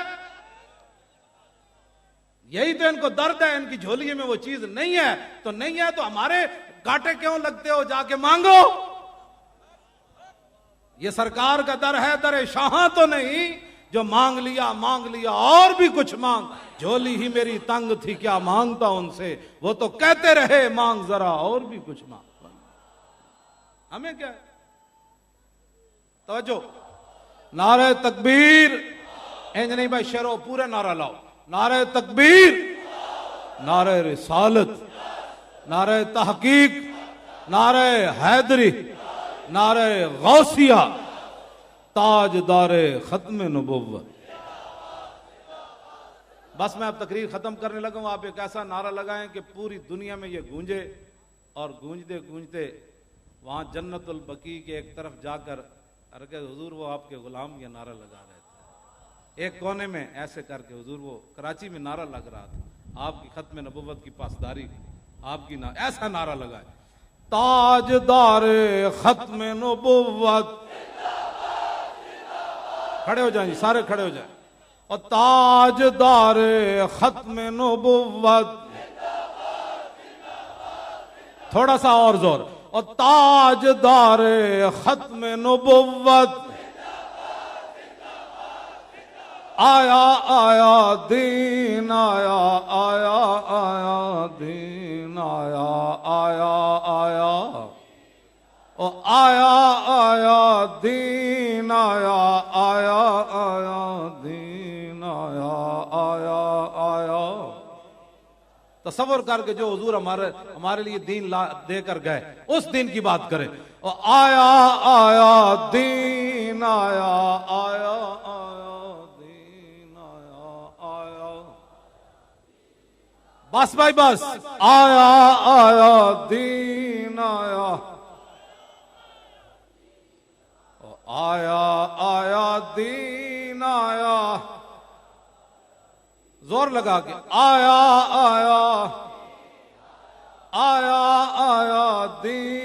یہی تو ان کو درد ہے، ان کی جھولی میں وہ چیز نہیں ہے. تو نہیں ہے تو ہمارے گاٹے کیوں لگتے ہو؟ جا کے مانگو. یہ سرکار کا در ہے، در شاہاں تو نہیں جو مانگ لیا اور بھی کچھ مانگ. جھولی ہی میری تنگ تھی کیا مانگتا ان سے، وہ تو کہتے رہے مانگ ذرا اور بھی کچھ مانگ. ہمیں کیا ہے؟ توجہ، نعرہ تکبیر. انج نہیں بھائی شیرو، پورے نعرہ لاؤ. نعرہ تکبیر، نعرہ رسالت، نعرہ تحقیق، نعرہ حیدری، نعرہ غوثیہ، تاجدار ختم نبوت. بس میں اب تقریر ختم کرنے لگا ہوں. آپ ایک ایسا نعرہ لگائیں کہ پوری دنیا میں یہ گونجے، اور گونجتے گونجتے وہاں جنت البقیع کے ایک طرف جا کر ارے حضور وہ آپ کے غلام یہ نعرہ لگا رہے تھے. ایک کونے میں ایسے کر کے حضور وہ کراچی میں نعرہ لگ رہا تھا آپ کی ختم نبوت کی پاسداری، آپ کی ایسا نعرہ لگائے، تاجدار ختم نبوت. کھڑے ہو جائیں جی، سارے کھڑے ہو جائیں. اور تاجدار ختم نبوت، تھوڑا سا اور زور. اور تاجدار ختم نبوت، آیا آیا دین آیا، آیا آیا دین آیا، آیا آیا او آیا آیا دین آیا، آیا آیا دین آیا، آیا آیا. تصور کر کے جو حضور ہمارے لیے دین دے کر گئے اس دین کی بات کریں. اور آیا آیا دین آیا، آیا آیا دین آیا، آیا. بس بھائی بس. آیا آیا دین آیا، آیا آیا دین آیا. زور لگا کے آیا آیا، آیا آیا دین